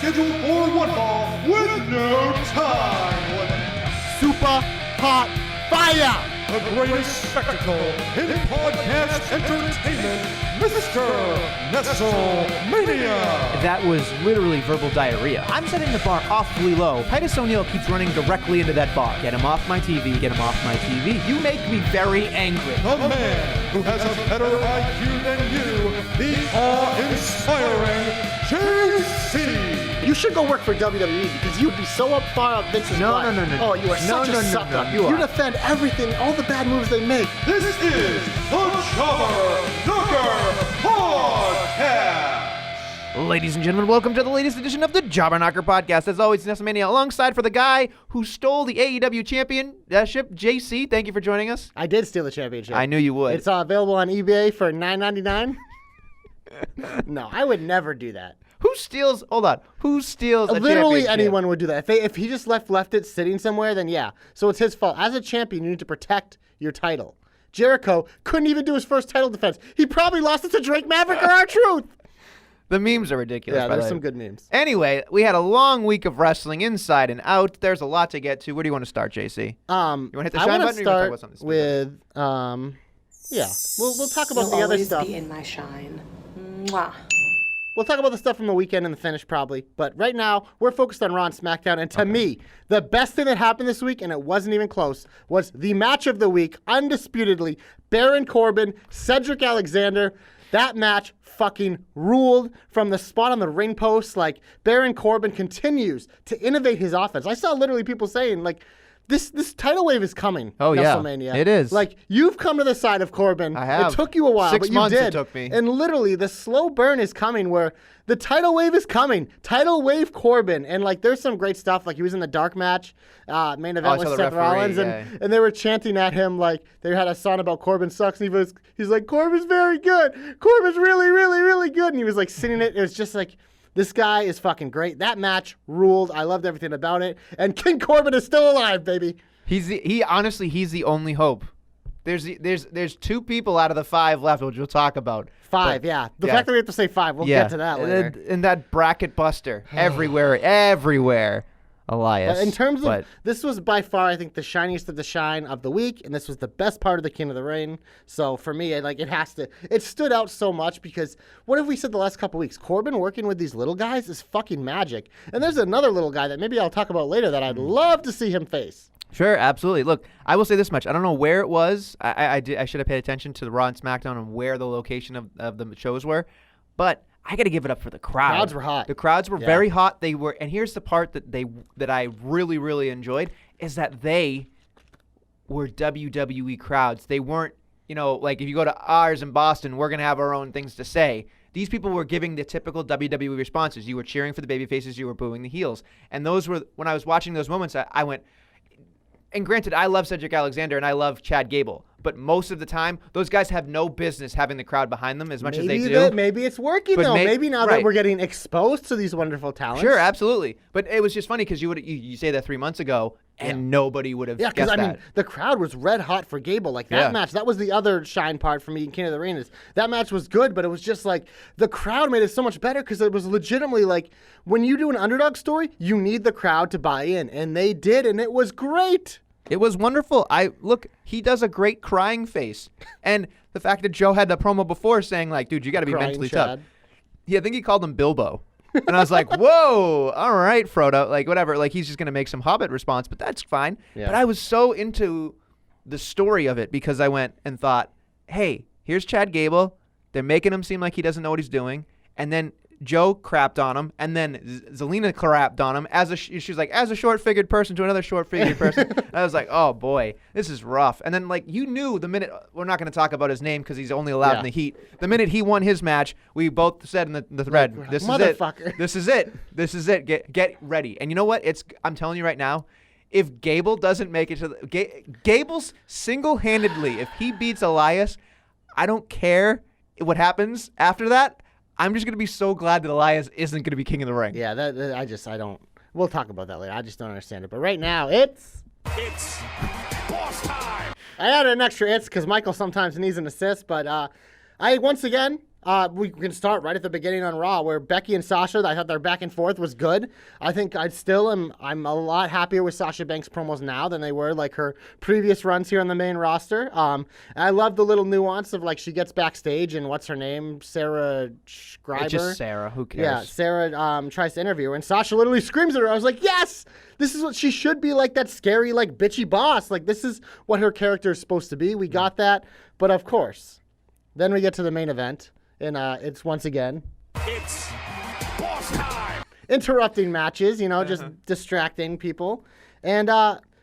scheduled for one fall with no time. Super hot fire! The greatest spectacle in podcast entertainment, Mr. Nestlemania. That was literally verbal diarrhea. I'm setting the bar awfully low. Titus O'Neil keeps running directly into that bar. Get him off my TV, get him off my TV. You make me very angry. The man who has a better IQ than you, the awe-inspiring JC. You should go work for WWE because you'd be so up far up Vince's No. Oh, you are such a sucker. You defend everything, all the bad moves they make. This is the Jobber Knocker Podcast. Ladies and gentlemen, welcome to the latest edition of the Jobber Knocker Podcast. As always, Nestlemania alongside for the guy who stole the AEW championship, JC. Thank you for joining us. I did steal the championship. I knew you would. It's available on eBay for $9.99. No, I would never do that. Who steals a Literally championship? anyone would do that. If he just left it sitting somewhere, then yeah. So it's his fault. As a champion, you need to protect your title. Jericho couldn't even do his first title defense. He probably lost it to Drake Maverick or R-Truth. The memes are ridiculous. Yeah, by the there's way. some good memes. Anyway, we had a long week of wrestling inside and out. There's a lot to get to. Where do you want to start, JC? You want to hit the shine button or you want to talk about something? With yeah. We'll talk about the other stuff. Be in my shine. Mwah. We'll talk about the stuff from the weekend and the finish probably. But right now, we're focused on Raw and SmackDown. And to me, the best thing that happened this week, and it wasn't even close, was the match of the week, undisputedly, Baron Corbin, Cedric Alexander. That match fucking ruled from the spot on the ring post. Like, Baron Corbin continues to innovate his offense. I saw literally people saying, like, this tidal wave is coming. Oh, yeah. WrestleMania. It is. Like, you've come to the side of Corbin. I have. It took you a while, 6 but you months did. it took me. And literally, the slow burn is coming where the tidal wave is coming. Tidal wave Corbin. And, like, there's some great stuff. Like, he was in the dark match, main event with Seth Rollins. And they were chanting at him, like, they had a song about Corbin sucks. And he's like, Corbin's very good. Corbin's really, really, really good. And he was, like, singing it. It was just, like, this guy is fucking great. That match ruled. I loved everything about it. And King Corbin is still alive, baby. He's the only hope. There's 2 people out of the 5 left, which we'll talk about. 5, but, yeah. The fact that we have to say 5, we'll get to that later. And that bracket buster everywhere, Elias. In terms of, this was by far, I think, the shiniest of the shine of the week, and this was the best part of the King of the Ring. So for me, it stood out so much because what have we said the last couple weeks? Corbin working with these little guys is fucking magic. And there's another little guy that maybe I'll talk about later that I'd love to see him face. Sure, absolutely. Look, I will say this much. I don't know where it was. I should have paid attention to the Raw and SmackDown and where the location of the shows were. But I got to give it up for the crowd. Crowds were hot. The crowds were very hot. They were, and here's the part that I really, really enjoyed is that they were WWE crowds. They weren't, like if you go to ours in Boston, we're going to have our own things to say. These people were giving the typical WWE responses. You were cheering for the babyfaces. You were booing the heels. And those were, when I was watching those moments, I went, and granted, I love Cedric Alexander and I love Chad Gable, but most of the time, those guys have no business having the crowd behind them as much as they do. Maybe it's working, though. Maybe now that we're getting exposed to these wonderful talents. Sure, absolutely. But it was just funny because you say that 3 months ago, and nobody would have guessed that. Yeah, because, the crowd was red hot for Gable. Like, that match, that was the other shine part for me in King of the Ring is that match was good, but it was just like the crowd made it so much better because it was legitimately like when you do an underdog story, you need the crowd to buy in, and they did, and it was great. It was wonderful. He does a great crying face. And the fact that Joe had the promo before saying, like, dude, you got to be mentally tough. Yeah, I think he called him Bilbo. And I was like, whoa, all right, Frodo. Like, whatever. Like, he's just going to make some Hobbit response, but that's fine. Yeah. But I was so into the story of it because I went and thought, hey, here's Chad Gable. They're making him seem like he doesn't know what he's doing. And then Joe crapped on him, and then Zelina crapped on him she's like, as a short-figured person to another short-figured person. I was like, oh boy, this is rough. And then like you knew the minute, we're not going to talk about his name because he's only allowed in the heat. The minute he won his match, we both said in the thread, this is it. This is it. This is it. Get ready. And you know what? I'm telling you right now, if Gable doesn't make it to Gable's single-handedly, if he beats Elias, I don't care what happens after that. I'm just going to be so glad that Elias isn't going to be King of the Ring. Yeah, I don't. We'll talk about that later. I just don't understand it. But right now, it's boss time. I added an extra because Michael sometimes needs an assist. But once again, We can start right at the beginning on Raw, where Becky and Sasha, I thought their back and forth was good. I think I'm a lot happier with Sasha Banks' promos now than they were like her previous runs here on the main roster. And I love the little nuance of like she gets backstage and what's her name, Sarah Schreiber. It's just Sarah. Who cares? Yeah, Sarah tries to interview her, and Sasha literally screams at her. I was like, yes, this is what she should be, like that scary, like bitchy boss. Like this is what her character is supposed to be. We got that, but of course, then we get to the main event. And it's once again, it's boss time. Interrupting matches, just distracting people, and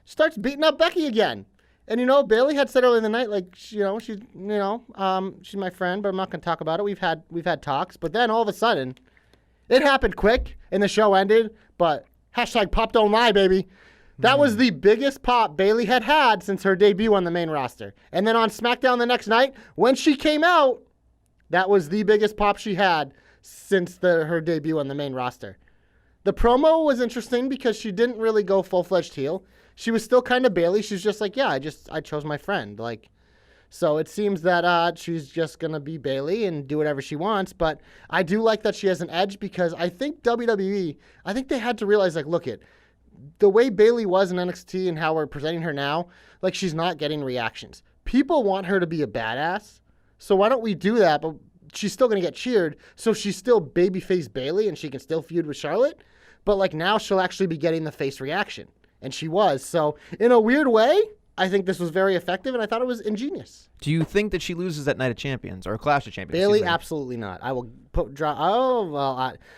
starts beating up Becky again. And Bayley had said earlier in the night, like she's my friend, but I'm not gonna talk about it. We've had talks, but then all of a sudden, it happened quick, and the show ended. But hashtag pop don't lie, baby. That was the biggest pop Bayley had since her debut on the main roster. And then on SmackDown the next night, when she came out, that was the biggest pop she had since her debut on the main roster. The promo was interesting because she didn't really go full-fledged heel. She was still kind of Bayley. She's just like, yeah, I chose my friend. Like, so it seems that she's just going to be Bayley and do whatever she wants. But I do like that she has an edge because I think WWE, they had to realize, like, look it, the way Bayley was in NXT and how we're presenting her now, like she's not getting reactions. People want her to be a badass. So why don't we do that? But she's still going to get cheered. So she's still babyface Bayley and she can still feud with Charlotte. But like now she'll actually be getting the face reaction. And she was. So in a weird way, I think this was very effective and I thought it was ingenious. Do you think that she loses at Night of Champions or Clash of Champions? Bayley, absolutely not. I will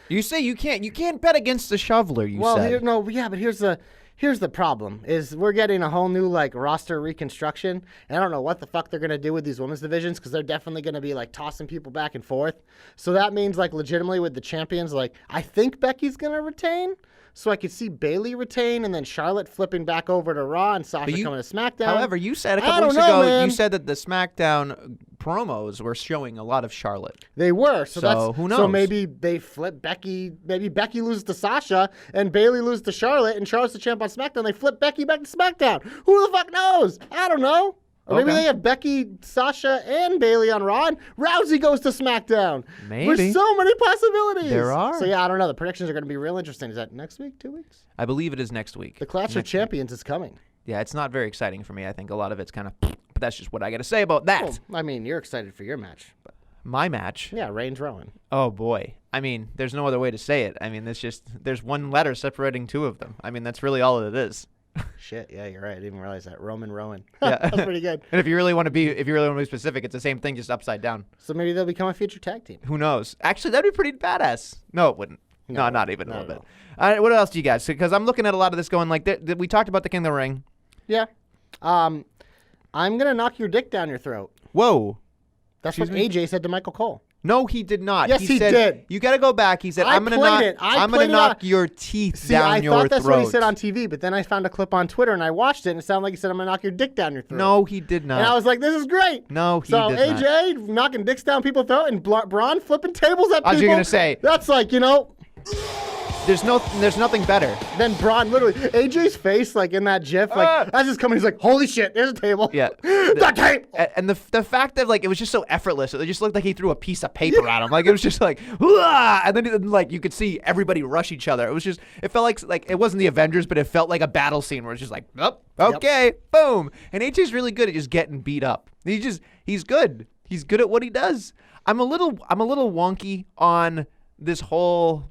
You say you can't bet against the shoveler, said. But here's the problem is we're getting a whole new like roster reconstruction, and I don't know what the fuck they're going to do with these women's divisions because they're definitely going to be like tossing people back and forth. So that means like legitimately with the champions, like I think Becky's going to retain. So I could see Bayley retain and then Charlotte flipping back over to Raw and Sasha coming to SmackDown. However, you said a couple weeks ago, man. You said that the SmackDown promos were showing a lot of Charlotte. They were. So who knows? So maybe they flip Becky. Maybe Becky loses to Sasha and Bayley loses to Charlotte and Charlotte's the champ on SmackDown. They flip Becky back to SmackDown. Who the fuck knows? I don't know. Or maybe they have Becky, Sasha, and Bayley on Raw, and Rousey goes to SmackDown. Maybe. There's so many possibilities. There are. So, yeah, I don't know. The predictions are going to be real interesting. Is that next week, 2 weeks? I believe it is next week. The Clash of Champions is coming. Yeah, it's not very exciting for me. I think a lot of it's kind of, but that's just what I got to say about that. Well, I mean, you're excited for your match. But my match? Yeah, Reigns Rowan. Oh, boy. I mean, there's no other way to say it. I mean, there's one letter separating two of them. I mean, that's really all it is. Shit, yeah, you're right. I didn't even realize that. Rowan. Yeah. That's pretty good. And if you really want to be specific, it's the same thing, just upside down. So maybe they'll become a future tag team. Who knows? Actually, that'd be pretty badass. No, it wouldn't. No, not even a little bit. All right, what else do you guys? Because I'm looking at a lot of this going like, we talked about the King of the Ring. Yeah. I'm gonna knock your dick down your throat. Whoa. That's what AJ said to Michael Cole. No, he did not. Yes, he did. You got to go back. He said, I'm going to knock your teeth down your throat. I thought that's what he said on TV, but then I found a clip on Twitter and I watched it and it sounded like he said, I'm going to knock your dick down your throat. No, he did not. And I was like, this is great. No, he did not. So AJ knocking dicks down people's throat and Braun flipping tables at people. I was going to say. That's like, There's nothing better. Then Braun, literally, AJ's face, like in that GIF, like as he's coming, he's like, "Holy shit, there's a table." Yeah, the table. And the fact that like it was just so effortless, it just looked like he threw a piece of paper at him. Like it was just like, and then like you could see everybody rush each other. It felt like it wasn't the Avengers, but it felt like a battle scene where it's just like, oh, okay, boom. And AJ's really good at just getting beat up. He's good. He's good at what he does. I'm a little wonky on this whole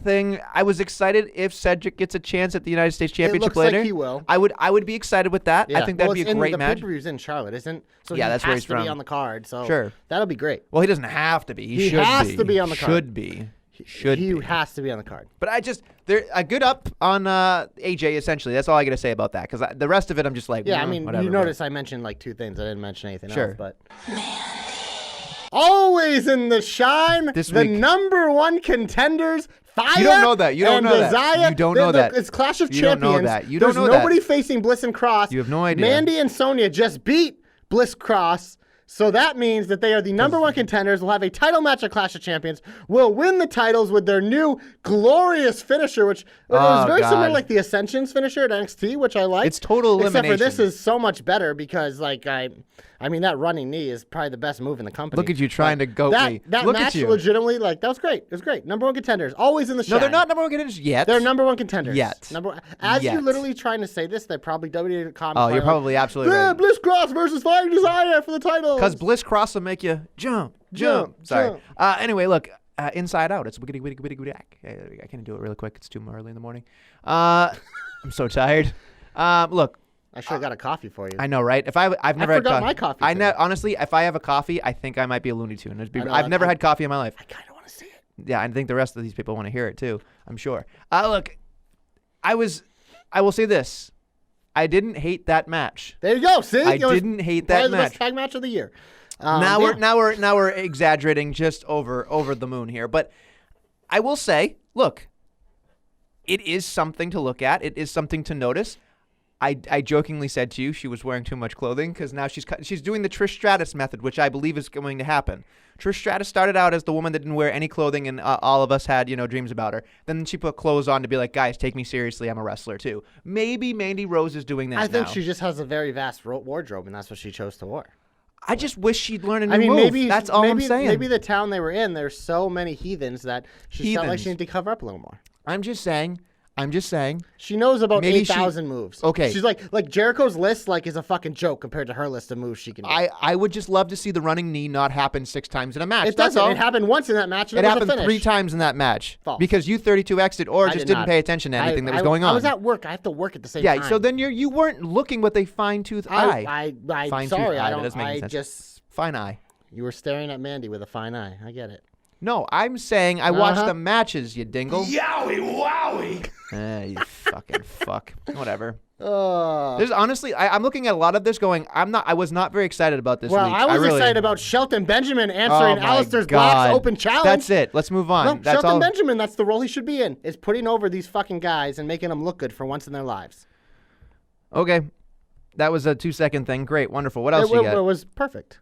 thing. I was excited if Cedric gets a chance at the United States Championship later. Like he will. I would be excited with that. Yeah. I think that'd be a great match. The pay-per-view's in Charlotte, isn't? So yeah, that's where he's from. Be on the card. So sure, that'll be great. Well, he doesn't have to be. He should has to be on the card. Should be. He has to be on the card. But they're a good up on AJ. Essentially, that's all I got to say about that. Because the rest of it, I'm just like, I mean, whatever, you notice I mentioned like two things. I didn't mention anything else. But Always in the shine, this the week. number one contenders. Fire You don't know that. You don't know that. Desire. You don't know that. It's Clash of You Champions. don't know that. You don't There's know that. nobody facing Bliss and Cross. You have no idea. Mandy and Sonya just beat Bliss Cross. So that means that they are the number one contenders, will have a title match at Clash of Champions, will win the titles with their new glorious finisher, which is very similar like the Ascension's finisher at NXT, which I like. It's total elimination. Except for this is so much better because, like, I mean, that running knee is probably the best move in the company. Look at you trying to goat me. That Look match at you. legitimately, like, that was great. It was great. Number one contenders, always in the shine. No, they're not number one contenders yet. They're number one contenders. Yet. As you're literally trying to say this, they're probably WWE.com. Oh, you're probably absolutely right. Bliss Cross versus Fire Desire for the title. Because Bliss Cross will make you jump. Sorry. Anyway, look, Inside Out. It's wiggity, wiggity, wiggity, wiggity. I can't do it really quick. It's too early in the morning. I'm so tired. Look. I should have got a coffee for you. I know, right? I've never had my coffee. Honestly, if I have a coffee, I think I might be a Looney Tune. I've never had coffee in my life. I kind of want to see it. Yeah, I think the rest of these people want to hear it too. I'm sure. Look, I will say this. I didn't hate that match. There you go. See, I didn't hate that match. The match. best tag match of the year. Now we're exaggerating just over the moon here, but I will say, look, it is something to look at. It is something to notice. I jokingly said to you she was wearing too much clothing because now she's doing the Trish Stratus method, which I believe is going to happen. Trish Stratus started out as the woman that didn't wear any clothing, and all of us had dreams about her. Then she put clothes on to be like, guys, take me seriously. I'm a wrestler too. Maybe Mandy Rose is doing that now. I think she just has a very vast wardrobe, and that's what she chose to wear. I just wish she'd learn a new move. That's all I'm saying. Maybe the town they were in, there's so many heathens that she felt like she needed to cover up a little more. I'm just saying. She knows about Maybe 8,000 moves. Okay. She's like Jericho's list is a fucking joke compared to her list of moves she can do. I would just love to see the running knee not happen 6 times in a match. It doesn't. It happened once in that match, and it it happened was a finish. 3 times in that match. False. Because you 32X'd it or just didn't not. pay attention to anything that was going on. I was at work. I have to work at the same time. Yeah, so then you weren't looking with a fine-tooth eye. I'm Eye, sorry. that doesn't make any sense. Fine eye. You were staring at Mandy with a fine eye. I get it. No, I'm saying I watched the matches, you dingle. Yowie wowie! You fucking fuck. Whatever. There's honestly, I'm looking at a lot of this going, I was not very excited about this week. I was excited about Shelton Benjamin answering Alistair's Black's open challenge. That's it. Let's move on. No, Shelton Benjamin, that's the role he should be in, is putting over these fucking guys and making them look good for once in their lives. Okay. That was a 2-second thing. Great. Wonderful. What else you got? It was perfect.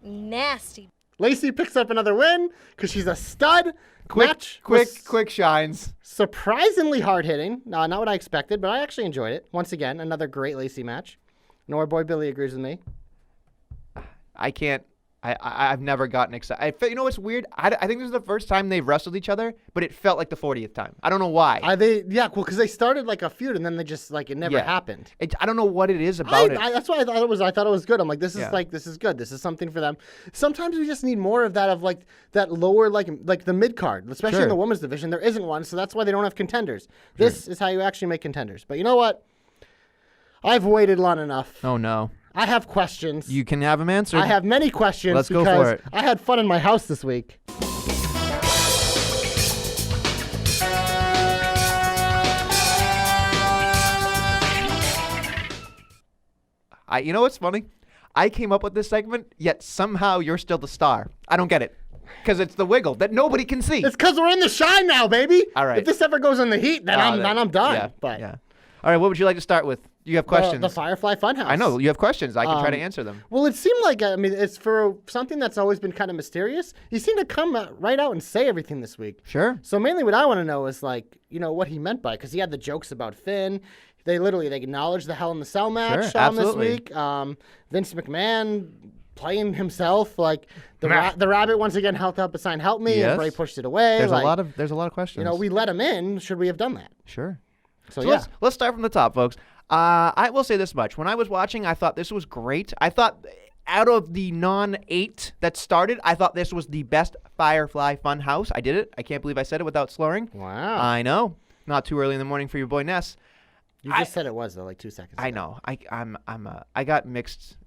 Nasty. Lacey picks up another win because she's a stud. Quick shines. Surprisingly hard-hitting. Not what I expected, but I actually enjoyed it. Once again, another great Lacey match. And our boy Billy agrees with me. I can't. I've never gotten excited. You know what's weird? I think this is the first time they've wrestled each other, but it felt like the 40th time. I don't know why. Because they started like a feud and then they just it never happened. I don't know what it is about it. That's why I thought it was good. I'm like, this is good. This is something for them. Sometimes we just need more of that that lower like the mid card, especially in the women's division. There isn't one, so that's why they don't have contenders. This is how you actually make contenders. But you know what? I've waited long enough. Oh no. I have questions. You can have them answered. I have many questions. Let's go for it. I had fun in my house this week. You know what's funny? I came up with this segment, yet somehow you're still the star. I don't get it. Because it's the wiggle that nobody can see. It's because we're in the shine now, baby. All right. If this ever goes in the heat, then I'm done. Yeah. All right, what would you like to start with? You have questions. The Firefly Funhouse. I know, you have questions. I can try to answer them. Well, it seemed like, it's for something that's always been kind of mysterious. He seemed to come right out and say everything this week. Sure. So mainly what I want to know is, what he meant by it, because he had the jokes about Finn. They acknowledged the Hell in the Cell match this week. Vince McMahon playing himself, the rabbit once again held up a sign, "Help me," and Bray pushed it away. There's a lot of questions. We let him in. Should we have done that? Sure. So yeah. Let's start from the top, folks. I will say this much. When I was watching, I thought this was great. I thought out of the non-8 that started, I thought this was the best Firefly Funhouse. I did it. I can't believe I said it without slurring. Wow. I know. Not too early in the morning for your boy Ness. You just said it was though, 2 seconds ago. I know. I got mixed.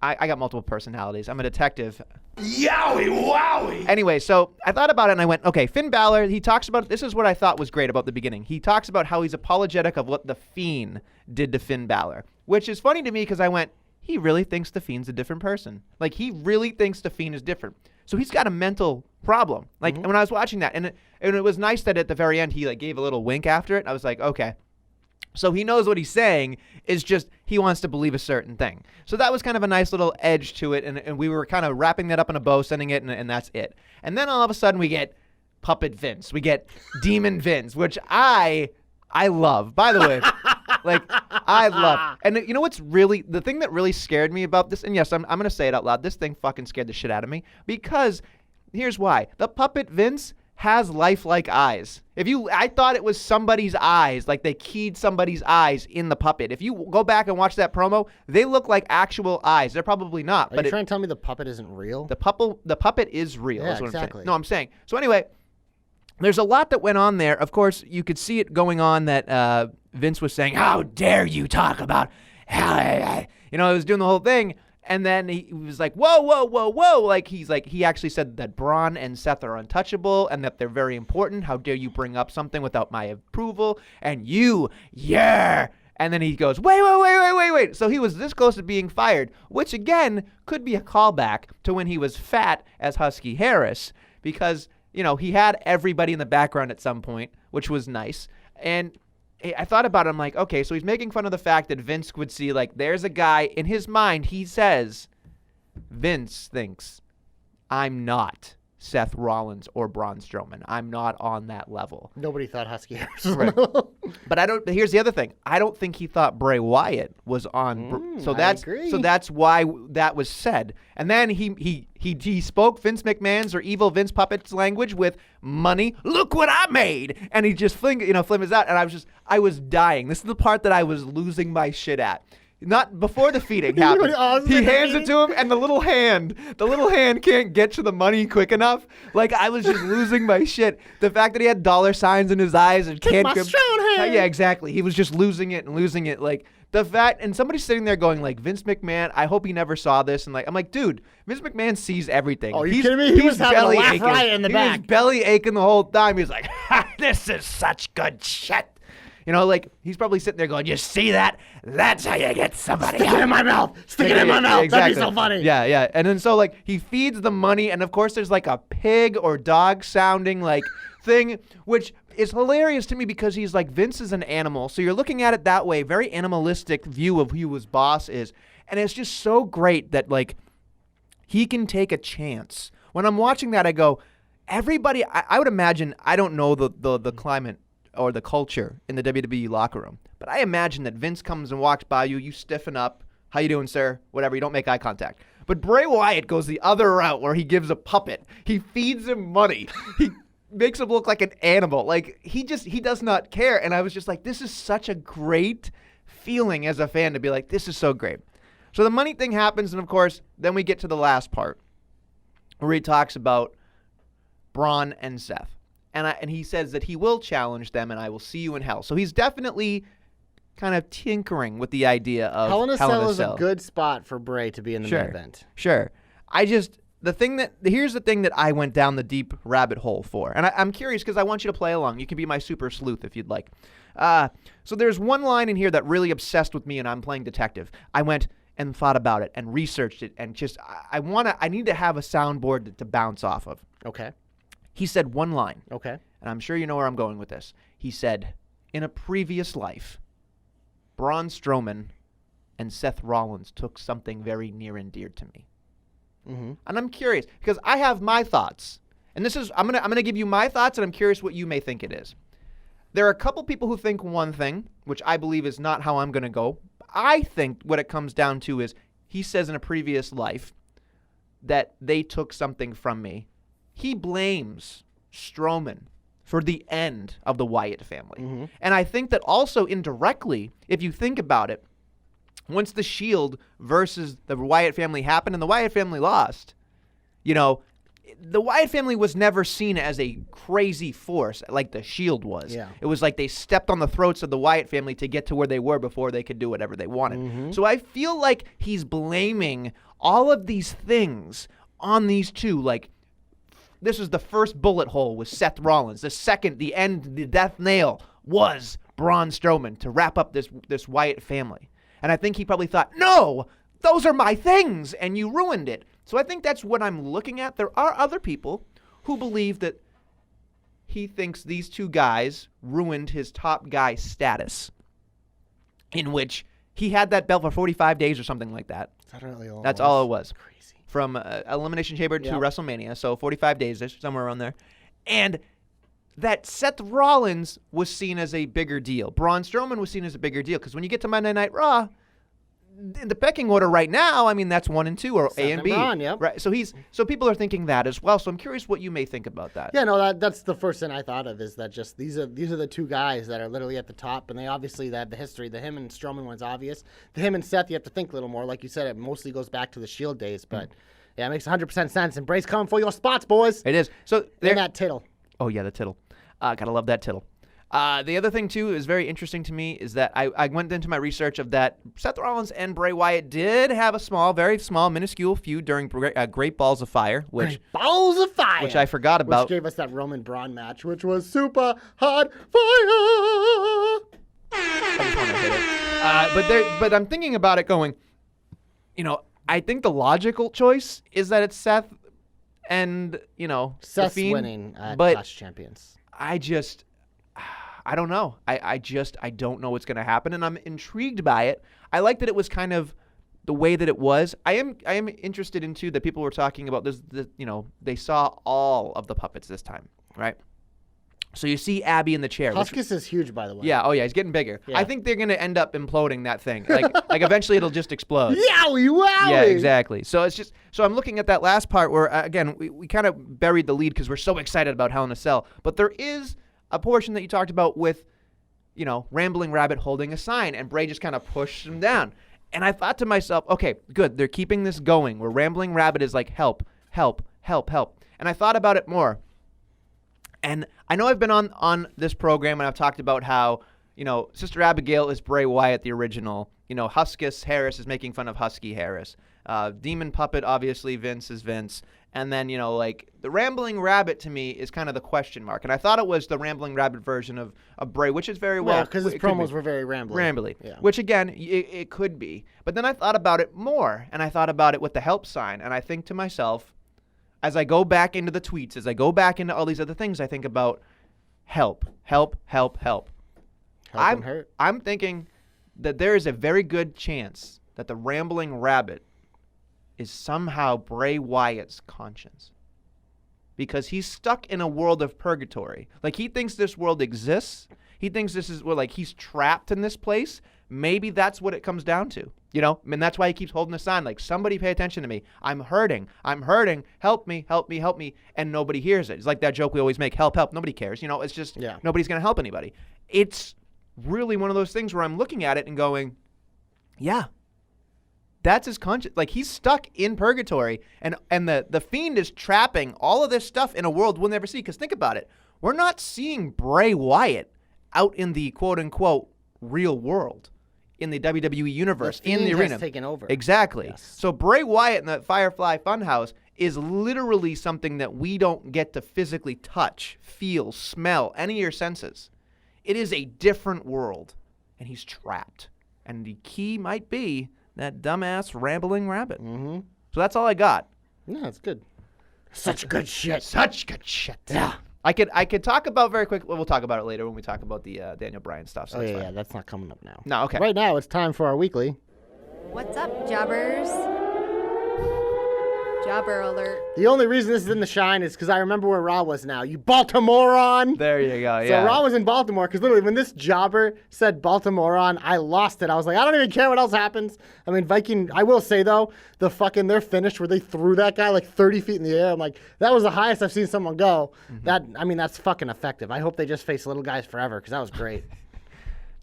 I got multiple personalities. I'm a detective. Yowie wowie! Anyway, so I thought about it and I went, okay, Finn Balor, he talks about, this is what I thought was great about the beginning. He talks about how he's apologetic of what The Fiend did to Finn Balor, which is funny to me because I went, he really thinks The Fiend's a different person. He really thinks The Fiend is different. So he's got a mental problem. When I was watching that, and it was nice that at the very end he gave a little wink after it. I was like, okay. So he knows what he's saying is just he wants to believe a certain thing. So that was kind of a nice little edge to it, and we were kind of wrapping that up in a bow, sending it, and that's it. And then all of a sudden we get Puppet Vince. We get Demon Vince, which I love. By the way, like, I love. And you know what's really, the thing that really scared me about this, and yes, I'm going to say it out loud, this thing fucking scared the shit out of me, because here's why. The Puppet Vince has lifelike eyes. I thought it was somebody's eyes, like they keyed somebody's eyes in the puppet. If you go back and watch that promo, they look like actual eyes. They're probably not. Are you trying to tell me the puppet isn't real? The puppet is real. Yeah, is what exactly. I'm saying. No, I'm saying. So anyway, there's a lot that went on there. Of course, you could see it going on that Vince was saying, "How dare you talk about," it was doing the whole thing. And then he was like, whoa, whoa, whoa, whoa. Like, he actually said that Braun and Seth are untouchable and that they're very important. How dare you bring up something without my approval? And you, yeah. And then he goes, wait. So he was this close to being fired, which again could be a callback to when he was fat as Husky Harris, because, he had everybody in the background at some point, which was nice. And I thought about it. I'm like, okay, so he's making fun of the fact that Vince would see, like, there's a guy in his mind. He says, Vince thinks I'm not Seth Rollins or Braun Strowman. I'm not on that level. Nobody thought Husky Harris was Right. on that level. But here's the other thing. I don't think he thought Bray Wyatt was on. So that's why that was said. And then he spoke Vince McMahon's or evil Vince puppet's language with money. Look what I made. And he just flipped his out. And I was dying. This is the part that I was losing my shit at. Not before the feeding happened. He hands it to him, and the little hand can't get to the money quick enough. Like, I was just losing my shit. The fact that he had dollar signs in his eyes and can't my strong hand. Yeah, exactly. He was just losing it. Like, the fact, and somebody's sitting there going, like, Vince McMahon, I hope he never saw this. And, like, I'm like, dude, Vince McMahon sees everything. Oh, are you kidding me? He was having a laugh right in the back. He was belly aching the whole time. He was like, this is such good shit. Like, he's probably sitting there going, you see that? That's how you get somebody Stick it in my mouth. Stick it in my mouth. Exactly. That'd be so funny. Yeah. And then so, like, he feeds the money, and of course there's, like, a pig or dog sounding, like, thing, which is hilarious to me because he's like, Vince is an animal. So you're looking at it that way, very animalistic view of who his boss is. And it's just so great that, like, he can take a chance. When I'm watching that, I go, everybody, I would imagine, I don't know the climate or the culture in the WWE locker room, but I imagine that Vince comes and walks by you, you stiffen up, how you doing, sir? Whatever, you don't make eye contact. But Bray Wyatt goes the other route where he gives a puppet. He feeds him money. He makes him look like an animal. Like, he does not care. And I was just like, this is such a great feeling as a fan to be like, this is so great. So the money thing happens, and of course, then we get to the last part where he talks about Braun and Seth. And he says that he will challenge them, and I will see you in hell. So he's definitely kind of tinkering with the idea of Hell in a Cell is a good spot for Bray to be in the main event. Sure. Here's the thing that I went down the deep rabbit hole for. And I'm curious because I want you to play along. You can be my super sleuth if you'd like. So there's one line in here that really obsessed with me, and I'm playing detective. I went and thought about it and researched it, and just I need to have a soundboard to bounce off of. Okay. He said one line. Okay. And I'm sure you know where I'm going with this. He said, in a previous life, Braun Strowman and Seth Rollins took something very near and dear to me. Mm-hmm. And I'm curious because I have my thoughts. And I'm gonna give you my thoughts, and I'm curious what you may think it is. There are a couple people who think one thing, which I believe is not how I'm going to go. I think what it comes down to is he says in a previous life that they took something from me. He blames Strowman for the end of the Wyatt family. Mm-hmm. And I think that also indirectly, if you think about it, once the Shield versus the Wyatt family happened and the Wyatt family lost, the Wyatt family was never seen as a crazy force like the Shield was. Yeah. It was like they stepped on the throats of the Wyatt family to get to where they were before they could do whatever they wanted. Mm-hmm. So I feel like he's blaming all of these things on these two, like, this was the first bullet hole with Seth Rollins. The second, the end, the death nail was Braun Strowman to wrap up this Wyatt family. And I think he probably thought, no, those are my things, and you ruined it. So I think that's what I'm looking at. There are other people who believe that he thinks these two guys ruined his top guy status. in which he had that belt for 45 days or something like that. That's all it was. Crazy. From Elimination Chamber to WrestleMania, so 45 days-ish, somewhere around there. And that Seth Rollins was seen as a bigger deal. Braun Strowman was seen as a bigger deal because when you get to Monday Night Raw, in the pecking order right now, I mean, that's 1 and 2 or Seth A and B. Braun, yep. Right. So people are thinking that as well. So I'm curious what you may think about that. Yeah, no, that's the first thing I thought of is that just these are the two guys that are literally at the top, and they obviously have the history. The him and Strowman one's obvious. The him and Seth, you have to think a little more. Like you said, it mostly goes back to the Shield days, but yeah, it makes 100% sense. And Bray's coming for your spots, boys. It is. So and that tittle. Oh yeah, the tittle. Gotta love that tittle. The other thing, too, is very interesting to me is that I went into my research of that Seth Rollins and Bray Wyatt did have a very small, minuscule feud during Great Balls of Fire. Which I forgot about. Which gave us that Roman Braun match, which was super hot fire. I just want to hit it. But I'm thinking about it going, I think the logical choice is that it's Seth and, Seth's the Fiend, winning at but Clash of Champions. I don't know. I don't know what's going to happen, and I'm intrigued by it. I like that it was kind of the way that it was. I am interested in too that people were talking about this. They saw all of the puppets this time, right? So you see Abby in the chair. Huskus is huge, by the way. Yeah. Oh yeah, he's getting bigger. Yeah. I think they're going to end up imploding that thing. Like eventually it'll just explode. Yowie wowie! Yeah, exactly. So I'm looking at that last part where again we kind of buried the lead because we're so excited about Hell in a Cell, but there is a portion that you talked about with, Rambling Rabbit holding a sign, and Bray just kind of pushed him down. And I thought to myself, okay, good, they're keeping this going, where Rambling Rabbit is like, help, help, help, help. And I thought about it more. And I know I've been on this program, and I've talked about how, Sister Abigail is Bray Wyatt, the original. Huskus Harris is making fun of Husky Harris. Demon Puppet, obviously, Vince is Vince. And then, the Rambling Rabbit to me is kind of the question mark. And I thought it was the Rambling Rabbit version of Bray, which is very well. Yeah, because his promos were very rambly. Yeah. Which, again, it could be. But then I thought about it more, and I thought about it with the help sign. And I think to myself, as I go back into the tweets, as I go back into all these other things, I think about help, help, help, help. I'm thinking that there is a very good chance that the Rambling Rabbit is somehow Bray Wyatt's conscience. Because he's stuck in a world of purgatory. Like, he thinks this world exists. He thinks this is where, he's trapped in this place. Maybe that's what it comes down to. And that's why he keeps holding the sign, like, somebody pay attention to me. I'm hurting. Help me, help me, help me. And nobody hears it. It's like that joke we always make, help, help. Nobody cares. It's just nobody's going to help anybody. It's really one of those things where I'm looking at it and going, yeah, that's his conscience. Like, he's stuck in purgatory, and the Fiend is trapping all of this stuff in a world we'll never see. Because think about it. We're not seeing Bray Wyatt out in the quote-unquote real world, in the WWE universe, in the arena. Has taken over. Exactly. Yes. So Bray Wyatt in the Firefly Funhouse is literally something that we don't get to physically touch, feel, smell, any of your senses. It is a different world, and he's trapped. And the key might be that dumbass Rambling Rabbit. Mm-hmm. So that's all I got. Yeah, that's good. Such good shit. Such good shit. Yeah. I could talk about very quick. Well, we'll talk about it later when we talk about the Daniel Bryan stuff. So yeah, that's not coming up now. No, okay. Right now, it's time for our weekly. What's up, jobbers? Jobber alert. The only reason this is in the shine is because I remember where Raw was now. You Baltimorean! There you go, yeah. So Raw was in Baltimore because literally when this jobber said Baltimorean, I lost it. I was like, I don't even care what else happens. I mean, Viking, I will say though, their finish where they threw that guy like 30 feet in the air, I'm like, that was the highest I've seen someone go. Mm-hmm. That's fucking effective. I hope they just face little guys forever because that was great.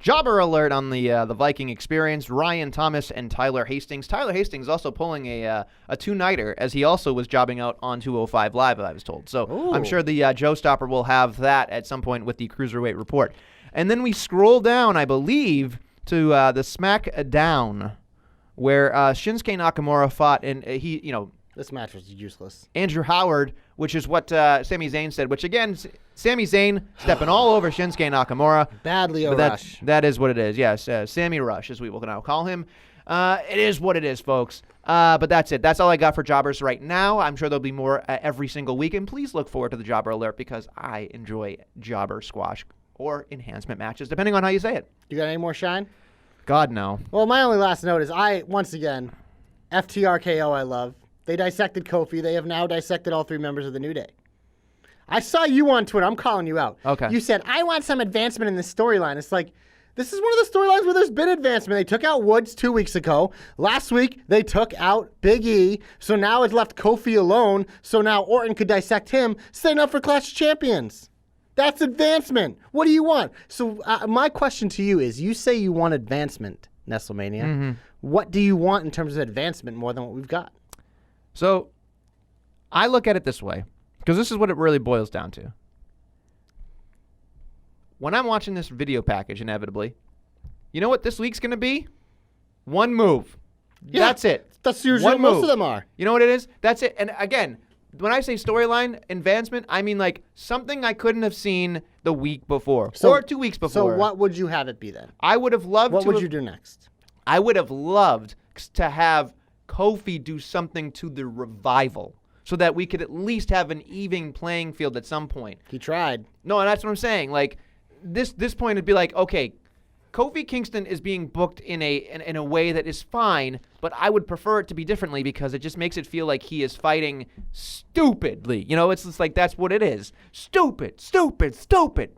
Jobber alert on the Viking experience. Ryan Thomas and Tyler Hastings. Tyler Hastings also pulling a two-nighter as he also was jobbing out on 205 Live, I was told. So Ooh. I'm sure the Joe Stopper will have that at some point with the Cruiserweight Report. And then we scroll down, I believe, to the SmackDown where Shinsuke Nakamura fought, and this match was useless. Andrew Howard, which is what Sami Zayn said, which again, Sami Zayn stepping all over Shinsuke Nakamura. Badly a But rush. That is what it is, yes. Sammy Rush, as we will now call him. It is what it is, folks. But that's it. That's all I got for Jobbers right now. I'm sure there'll be more every single week. And please look forward to the Jobber Alert because I enjoy Jobber Squash or enhancement matches, depending on how you say it. You got any more shine? God, no. Well, my only last note is once again, FTRKO I love. They dissected Kofi. They have now dissected all 3 members of the New Day. I saw you on Twitter. I'm calling you out. Okay. You said, I want some advancement in this storyline. It's like, this is one of the storylines where there's been advancement. They took out Woods 2 weeks ago. Last week, they took out Big E. So now it's left Kofi alone. So now Orton could dissect him, setting up for Clash of Champions. That's advancement. What do you want? So my question to you is, you say you want advancement, Nestlemania. Mm-hmm. What do you want in terms of advancement more than what we've got? So I look at it this way, because this is what it really boils down to. When I'm watching this video package, inevitably, you know what this week's going to be? One move. Yeah, that's it. That's usually what most of them are. You know what it is? That's it. And again, when I say storyline advancement, I mean like something I couldn't have seen the week before or 2 weeks before. So what would you have it be then? I would have loved What would you do next? I would have loved to have Kofi do something to the Revival so that we could at least have an even playing field at some point. He tried. No, and that's what I'm saying. Like this point would be like, okay, Kofi Kingston is being booked in a way that is fine, but I would prefer it to be differently because it just makes it feel like he is fighting stupidly. You know, it's just like that's what it is. Stupid.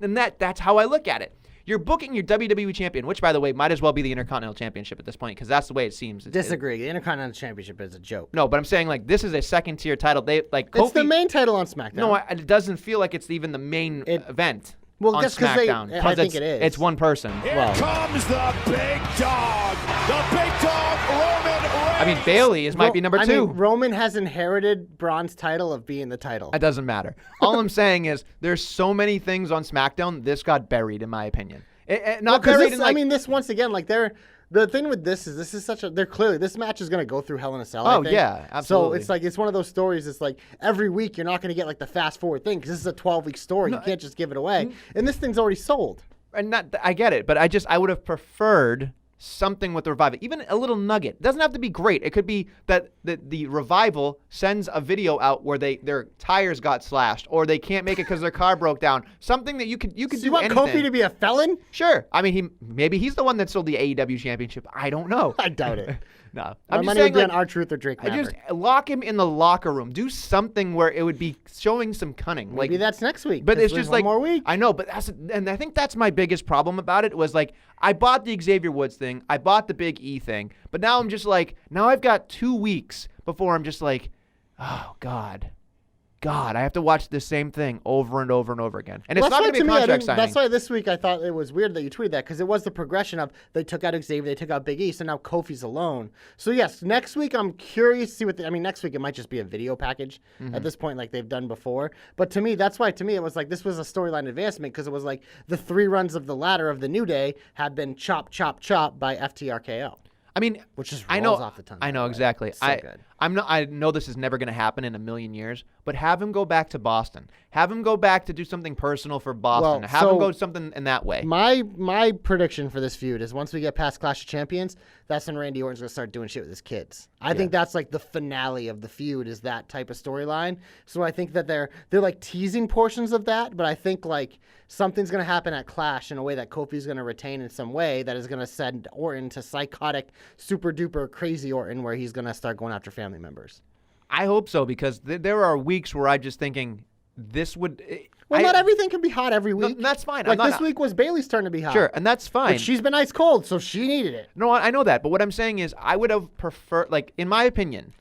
And that's how I look at it. You're booking your WWE champion, which, by the way, might as well be the Intercontinental Championship at this point because that's the way it seems. Disagree. The Intercontinental Championship is a joke. No, but I'm saying like this is a second-tier title. Kofi, it's the main title on SmackDown. No, it doesn't feel like it's even the main event. Well, on just SmackDown. because I think it is. It's one person. Here comes the big dog. The big dog, Roman Reigns. I mean, Bayley might be number 2. I mean, Roman has inherited Braun's title of being the title. It doesn't matter. All I'm saying is there's so many things on SmackDown. This got buried, in my opinion. I mean, this once again, like the thing with this is such a. This match is going to go through Hell in a Cell. Oh, I think. yeah, absolutely. So it's one of those stories. It's like every week you're not going to get like the fast forward thing because this is a 12-week story. You can't just give it away. And this thing's already sold. And I get it, but I would have preferred something with the Revival, even a little nugget. It doesn't have to be great. It could be that the Revival sends a video out where their tires got slashed or they can't make it because their car broke down. Something that you could do. You want anything. Kofi to be a felon? Sure. I mean, maybe he's the one that sold the AEW championship. I don't know. I doubt it. No, My money would be on R-Truth or Drake Maverick. Just lock him in the locker room. Do something where it would be showing some cunning. Maybe that's next week. But it's just one like more week. I know, but and I think that's my biggest problem about it was like I bought the Xavier Woods thing, I bought the Big E thing, but now I'm just like I've got 2 weeks before I'm just like, oh God, I have to watch the same thing over and over and over again. And it's not going to be a contract signing. That's why this week I thought it was weird that you tweeted that because it was the progression of they took out Xavier, they took out Big E, so now Kofi's alone. So yes, next week I'm curious to see what next week it might just be a video package at this point like they've done before. But to me, that's why it was like this was a storyline advancement because it was like the 3 runs of the ladder of the New Day had been chop by FTRKO. I mean, which just rolls off the tongue. I know exactly. So good. I know this is never going to happen in a million years, but have him go back to Boston. Have him go back to do something personal for Boston. Well, have him go something in that way. My prediction for this feud is once we get past Clash of Champions, that's when Randy Orton's going to start doing shit with his kids. I think that's like the finale of the feud is that type of storyline. So I think that they're like teasing portions of that, but I think like something's going to happen at Clash in a way that Kofi's going to retain in some way that is going to send Orton to psychotic, super duper crazy Orton where he's going to start going after family members. I hope so because there are weeks where I'm just thinking this would. Not everything can be hot every week. No, that's fine. Like this week was Bayley's turn to be hot. Sure, and that's fine. But she's been ice cold, so she needed it. No, I know that. But what I'm saying is I would have preferred, like, in my opinion,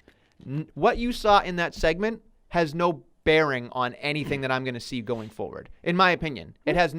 what you saw in that segment has no bearing on anything that I'm going to see going forward. In my opinion, it has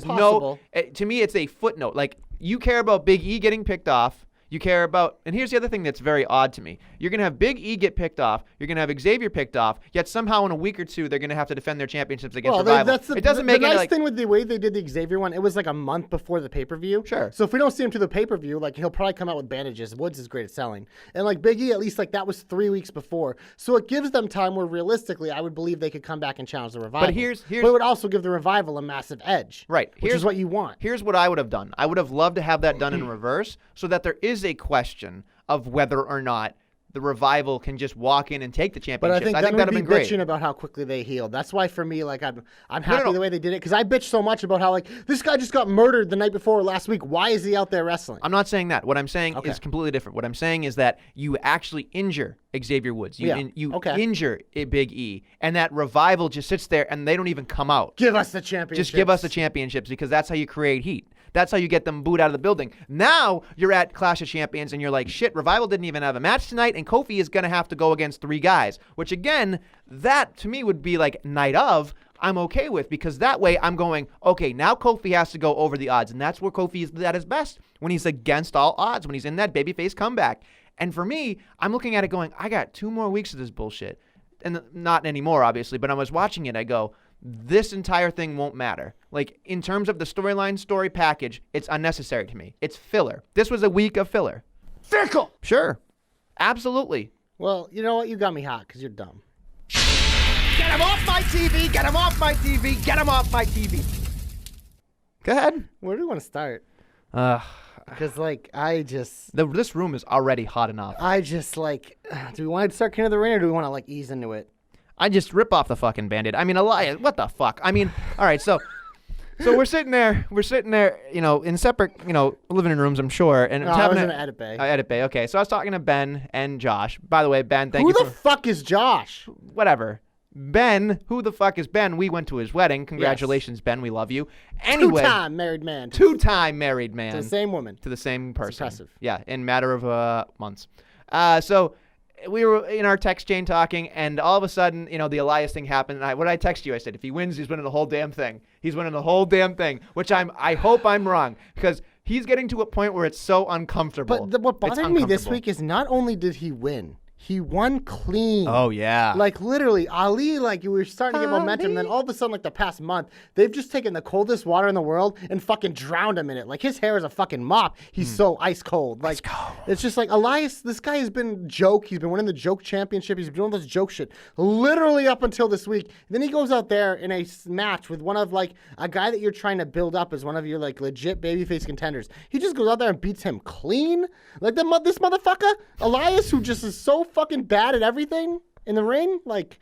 Possible. to me, it's a footnote. Like, you care about Big E getting picked off. You care about, and here's the other thing that's very odd to me. You're going to have Big E get picked off. You're going to have Xavier picked off. Yet somehow in a week or two, they're going to have to defend their championships against Revival. It doesn't make the nice thing with the way they did the Xavier one. It was like a month before the pay-per-view. Sure. So if we don't see him to the pay-per-view, like he'll probably come out with bandages. Woods is great at selling, and like Big E, at least like that was 3 weeks before. So it gives them time where realistically, I would believe they could come back and challenge the Revival. But here's but it would also give the Revival a massive edge. Right. Which is what you want. Here's what I would have done. I would have loved to have that done in reverse so that there is a question of whether or not the Revival can just walk in and take the But championship. I think that'd then have we'd been be great. bitching about how quickly they healed. That's why for me, like I'm happy the way they did it because I bitched so much about how like this guy just got murdered the night before last week. Why is he out there wrestling? I'm not saying that. What I'm saying is completely different. What I'm saying is that you actually injure Xavier Woods. You injure Big E, and that Revival just sits there and they don't even come out. Give us the championships. Just give us the championships because that's how you create heat. That's how you get them booed out of the building. Now you're at Clash of Champions and you're like, shit, Revival didn't even have a match tonight and Kofi is going to have to go against 3 guys, which again, that to me would be like night of. I'm okay with because that way I'm going, okay, now Kofi has to go over the odds. And that's where Kofi is at his best, when he's against all odds, when he's in that babyface comeback. And for me, I'm looking at it going, I got 2 more weeks of this bullshit. And not anymore, obviously, but I was watching it. I go, this entire thing won't matter. Like, in terms of the story package, it's unnecessary to me. It's filler. This was a week of filler. Fickle! Sure. Absolutely. Well, you know what? You got me hot because you're dumb. Get him off my TV! Get him off my TV! Get him off my TV! Go ahead. Where do you want to start? Because, like, this room is already hot enough. Do we want to start King of the Ring or do we want to, like, ease into it? I just rip off the fucking Bandit. I mean, Elias, what the fuck? I mean, all right, so we're sitting there, in separate, living rooms, I'm sure. And I was in Edit Bay. Edit Bay, okay. So I was talking to Ben and Josh. By the way, Ben, thank you Who the fuck is Josh? Whatever. Ben, who the fuck is Ben? We went to his wedding. Congratulations, Ben. We love you. Anyway. Two-time married man. Two-time married man. To the same woman. To the same person. It's impressive. Yeah, in a matter of months. So we were in our text chain talking, and all of a sudden, the Elias thing happened. And what did I text you? I said, if he wins, he's winning the whole damn thing. He's winning the whole damn thing, which I hope I'm wrong, because he's getting to a point where it's so uncomfortable. But what bothered me this week is not only did he win, he won clean. Oh, yeah. Like, literally, Ali, like, you were starting to get momentum, and then all of a sudden, like, the past month, they've just taken the coldest water in the world and fucking drowned him in it. Like, his hair is a fucking mop. He's so ice cold. Like, it's just like, Elias, this guy has been joke. He's been winning the joke championship. He's been doing this joke shit literally up until this week. And then he goes out there in a match with one of, like, a guy that you're trying to build up as one of your, like, legit babyface contenders. He just goes out there and beats him clean. Like, this motherfucker, Elias, who just is so fucking bad at everything in the ring. Like,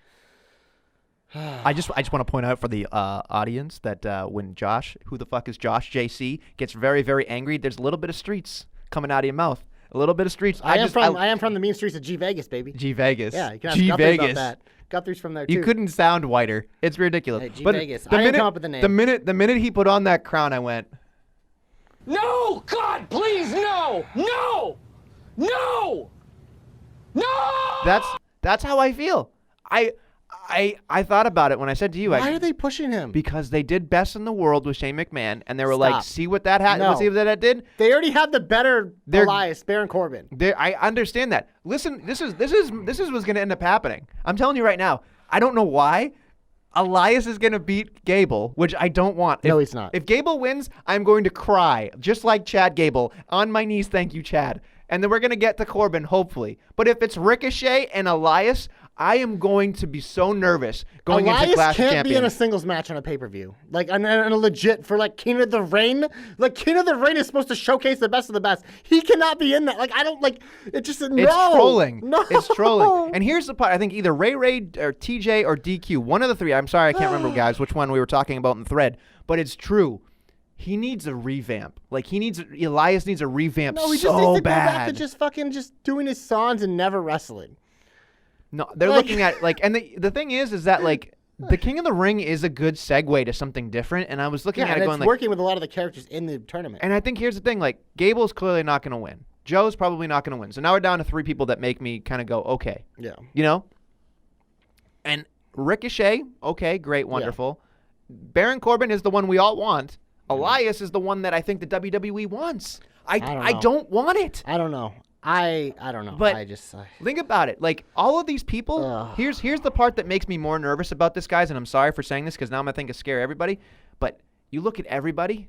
I just want to point out for the audience that when Josh, who the fuck is Josh JC, gets very, very angry, there's a little bit of streets coming out of your mouth. A little bit of streets. I am from the mean streets of G Vegas, baby. G Vegas. Yeah, you can ask G Guthrie Vegas. about that. Guthrie's from there too. You couldn't sound whiter. It's ridiculous. Hey, G But Vegas. the I didn't minute- come up with the name. The minute he put on that crown, I went, No! God, please, no! No! No! No! That's how I feel. I thought about it when I said to you. Why are they pushing him? Because they did best in the world with Shane McMahon, and they were like, Stop. see what that had. No. See what that did. They already had the better Elias, Baron Corbin. I understand that. Listen, this is what's going to end up happening. I'm telling you right now. I don't know why. Elias is going to beat Gable, which I don't want. No, he's not. If Gable wins, I'm going to cry, just like Chad Gable, on my knees. Thank you, Chad. And then we're going to get to Corbin, hopefully. But if it's Ricochet and Elias, I am going to be so nervous going into Clash of Elias can't Champions. be in a singles match on a pay-per-view. Like, on a legit, for, like, King of the Ring. Like, King of the Ring is supposed to showcase the best of the best. He cannot be in that. Like, I don't, like, it just, no. It's trolling. No. It's trolling. And here's the part. I think either Ray or TJ or DQ, one of the three. I'm sorry, I can't remember, guys, which one we were talking about in the thread. But it's true. He needs a revamp. Like, Elias needs a revamp so bad. No, he just needs to go back to just fucking doing his songs and never wrestling. No, they're looking at, like, and the thing is that, like, the King of the Ring is a good segue to something different. And I was looking at it going, it's like, working with a lot of the characters in the tournament. And I think here's the thing, like, Gable's clearly not going to win. Joe's probably not going to win. So now we're down to 3 people that make me kind of go, okay. Yeah. You know? And Ricochet, okay, great, wonderful. Yeah. Baron Corbin is the one we all want. Elias is the one that I think the WWE wants. I don't want it. I don't know. I don't know. But think about it. Like, all of these people, here's the part that makes me more nervous about this, guys, and I'm sorry for saying this because now I'm going to think of scare everybody. But you look at everybody,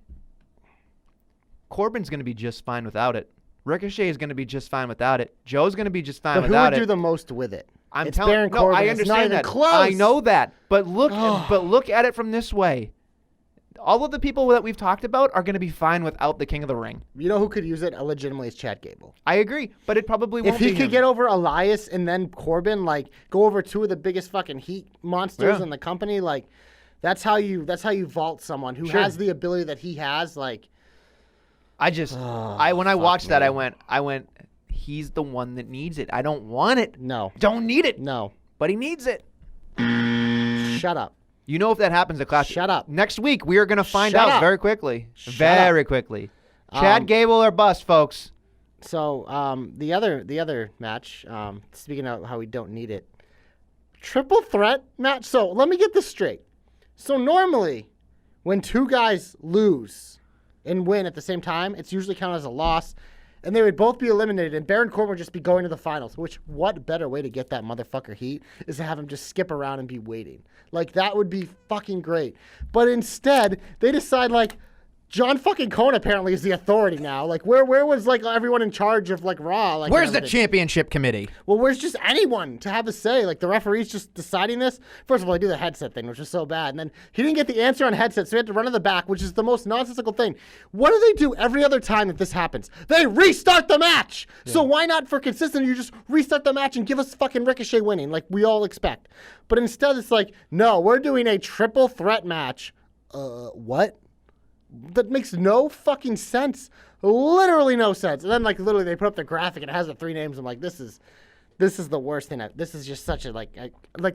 Corbin's going to be just fine without it. Ricochet is going to be just fine without it. Joe's going to be just fine without it. Who would do the most with it? It's Baron Corbin. I understand that. Close. I know that. But look at it from this way. all of the people that we've talked about are going to be fine without the King of the Ring. You know who could use it legitimately is Chad Gable. I agree, but it probably won't be If he could him. get over Elias and then Corbin, like go over two of the biggest fucking heat monsters in the company, like that's how you vault someone who has the ability that he has. Like, when I watched that, I went, he's the one that needs it. I don't want it. No. Don't need it. No. But he needs it. Shut up. You know if that happens at Clash. Shut up. Next week, we are going to find Shut out up. very quickly. Shut Very quickly. Chad Gable or bust, folks. So the other match, speaking of how we don't need it, triple threat match. So let me get this straight. So normally, when two guys lose and win at the same time, it's usually counted as a loss, and they would both be eliminated, and Baron Corbin would just be going to the finals. Which, what better way to get that motherfucker heat is to have him just skip around and be waiting. Like, that would be fucking great. But instead, they decide, like, John fucking Cone apparently is the authority now. Like, where was, like, everyone in charge of, like, Raw? Like, Where's the championship committee? Well, where's just anyone to have a say? Like, the referee's just deciding this? First of all, they do the headset thing, which is so bad. And then he didn't get the answer on headset, so he had to run to the back, which is the most nonsensical thing. What do they do every other time that this happens? They restart the match! Yeah. So why not, for consistency, you just restart the match and give us fucking Ricochet winning, like we all expect. But instead, it's like, no, we're doing a triple threat match. What? That makes no fucking sense. Literally no sense. And then, like, literally they put up the graphic and it has the three names. I'm like, this is the worst thing. This is just such a, like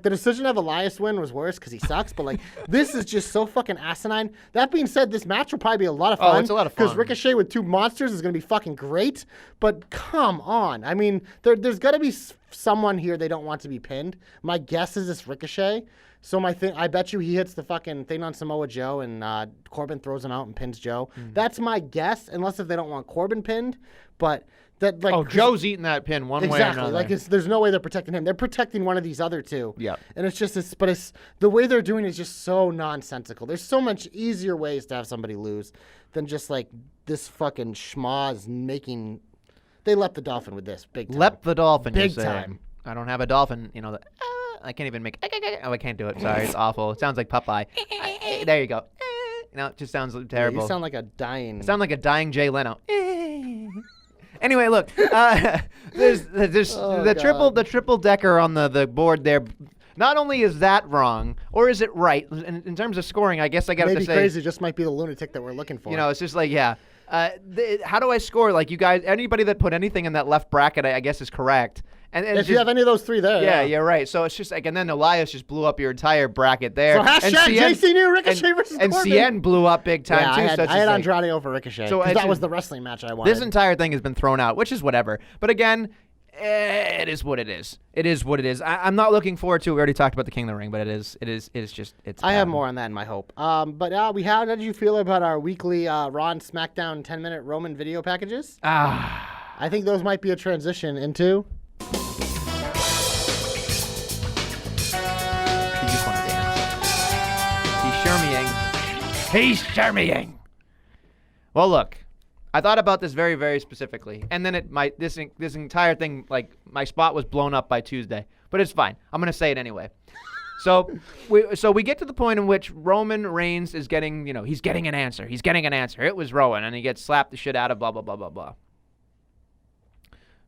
the decision of Elias win was worse because he sucks, but, like, this is just so fucking asinine. That being said, this match will probably be a lot of fun. Oh, it's a lot of fun. Because Ricochet with two monsters is going to be fucking great, but come on. I mean, there's got to be someone here they don't want to be pinned. My guess is this Ricochet. So I bet you he hits the fucking thing on Samoa Joe and Corbin throws him out and pins Joe. That's my guess, unless if they don't want Corbin pinned. But that, like, Joe's eating that pin one way or another. Like, there's no way they're protecting him. They're protecting one of these other two. Yeah. And it's just the way they're doing it is just so nonsensical. There's so much easier ways to have somebody lose than just like this fucking schmoz making. They left the dolphin with this big time. Left the dolphin. Big time. I don't have a dolphin. You know I can't even make. Oh, I can't do it. Sorry, it's awful. It sounds like Popeye. There you go. It just sounds terrible. Yeah, you sound like a dying. You sound like a dying Jay Leno. Anyway, look. There's the triple decker on the board there. Not only is that wrong, or is it right? In terms of scoring, I guess I got to say. Maybe crazy just might be the lunatic that we're looking for. You know, it's just like, yeah. How do I score? Like, you guys, anybody that put anything in that left bracket, I guess, is correct. And if you have any of those three there. Yeah, you're right. So it's just like, and then Elias just blew up your entire bracket there. So hashtag JC New Ricochet versus and Corbin. CN blew up big time, too. I had Andrade over Ricochet. So that was the wrestling match I wanted. This entire thing has been thrown out, which is whatever. But again, it is what it is. It is what it is. I'm not looking forward to it. We already talked about the King of the Ring, but it is just. I have more on that in my hope. How did you feel about our weekly Raw and SmackDown 10-minute Roman video packages? I think those might be a transition into. He just want to dance. He's Shermying. Well, look. I thought about this very, very specifically, and then this entire thing, like, my spot was blown up by Tuesday, but it's fine. I'm gonna say it anyway. So we get to the point in which Roman Reigns is getting, he's getting an answer. He's getting an answer. It was Rowan, and he gets slapped the shit out of blah blah blah blah blah.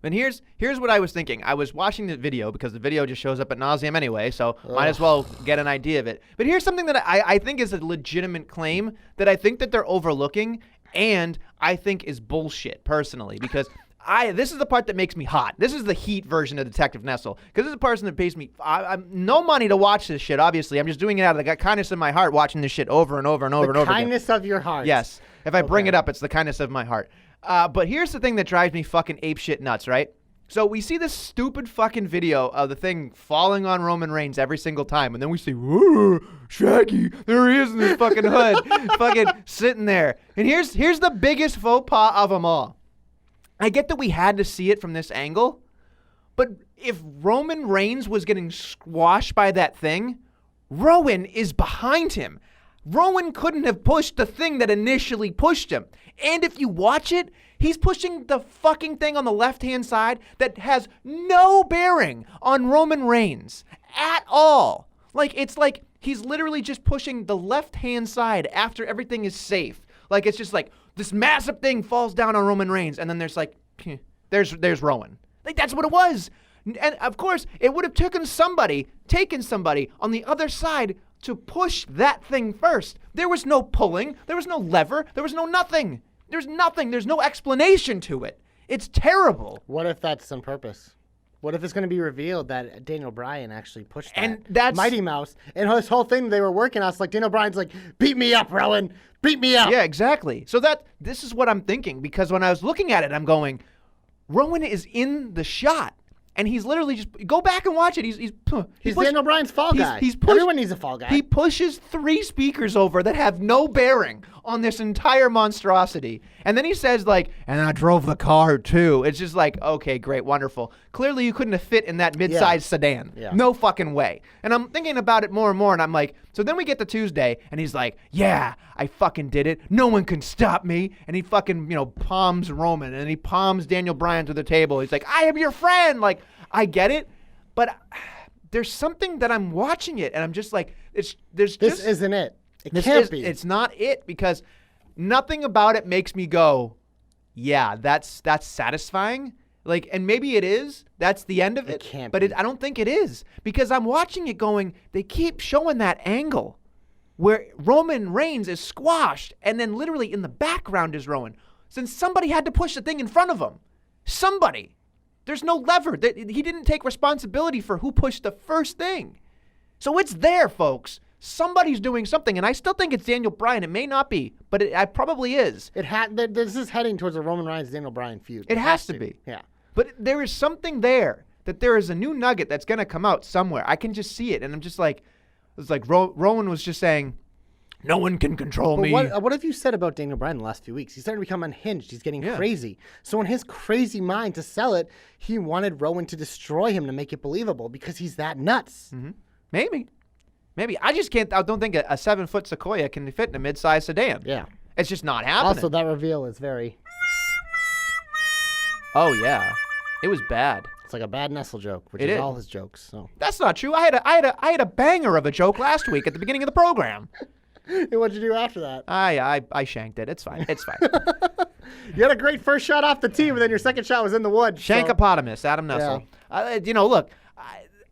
And here's what I was thinking. I was watching the video because the video just shows up ad nauseum anyway, so might as well get an idea of it. But here's something that I think is a legitimate claim that I think that they're overlooking. And I think is bullshit, personally, because this is the part that makes me hot. This is the heat version of Detective Nessel, because this is a person that pays me I'm no money to watch this shit, obviously. I'm just doing it out of the kindness of my heart, watching this shit over and over and over and over again. The kindness of your heart. Yes. If I bring it up, it's the kindness of my heart. But here's the thing that drives me fucking apeshit nuts, right? So we see this stupid fucking video of the thing falling on Roman Reigns every single time, and then we say, "Whoa, Shaggy, there he is in this fucking hood," fucking sitting there. And here's the biggest faux pas of them all. I get that we had to see it from this angle, but if Roman Reigns was getting squashed by that thing, Rowan is behind him. Rowan couldn't have pushed the thing that initially pushed him. And if you watch it, he's pushing the fucking thing on the left-hand side that has no bearing on Roman Reigns at all. Like, it's like He's literally just pushing the left-hand side after everything is safe. Like, it's just like this massive thing falls down on Roman Reigns, and then there's like, there's Rowan. Like, that's what it was. And of course, it would have taken somebody on the other side to push that thing first. There was no pulling. There was no lever. There was no nothing. There's nothing. There's no explanation to it. It's terrible. What if that's on purpose? What if it's going to be revealed that Daniel Bryan actually pushed that? And that's Mighty Mouse. And his whole thing they were working on, it's like Daniel Bryan's like, beat me up, Rowan. Beat me up. Yeah, exactly. So this is what I'm thinking, because when I was looking at it, I'm going, Rowan is in the shot. And he's literally just go back and watch it. He's Daniel Bryan's fall guy. Everyone needs a fall guy. He pushes 3 speakers over that have no bearing on this entire monstrosity. And then he says like, and I drove the car too. It's just like, okay, great, wonderful. Clearly you couldn't have fit in that mid-sized sedan. Yeah. No fucking way. And I'm thinking about it more and more, and I'm like, so then we get to Tuesday, and he's like, yeah, I fucking did it. No one can stop me. And he fucking, palms Roman, and he palms Daniel Bryan to the table. He's like, I am your friend. Like, I get it, but there's something that I'm watching it, and I'm just like, this isn't it. It can't be. It's not it, because nothing about it makes me go, yeah, that's satisfying. Like, and maybe it is. That's the end of it. It can't but be. I don't think it is, because I'm watching it going, they keep showing that angle where Roman Reigns is squashed, and then literally in the background is Rowan. Since somebody had to push the thing in front of him. Somebody. There's no lever. He didn't take responsibility for who pushed the first thing. So it's there, folks. Somebody's doing something, and I still think it's Daniel Bryan. It may not be, but it probably is. This is heading towards a Roman Reigns Daniel Bryan feud. It has to be. Yeah. But there is something there, that there is a new nugget that's going to come out somewhere. I can just see it, and I'm just like, it's like Rowan was just saying, no one can control me. What have you said about Daniel Bryan in the last few weeks? He's starting to become unhinged. He's getting crazy. So in his crazy mind to sell it, he wanted Rowan to destroy him to make it believable because he's that nuts. Mm-hmm. Maybe. I just don't think a 7-foot Sequoia can fit in a mid-sized sedan. Yeah. It's just not happening. Also, that reveal is very... Oh, yeah. It was bad. It's like a bad Nestle joke, which is all his jokes. So that's not true. I had a banger of a joke last week at the beginning of the program. What'd you do after that? I shanked it. It's fine. It's fine. You had a great first shot off the tee, but then your second shot was in the wood. Shankopotamus, Adam Nussel. Yeah. Look,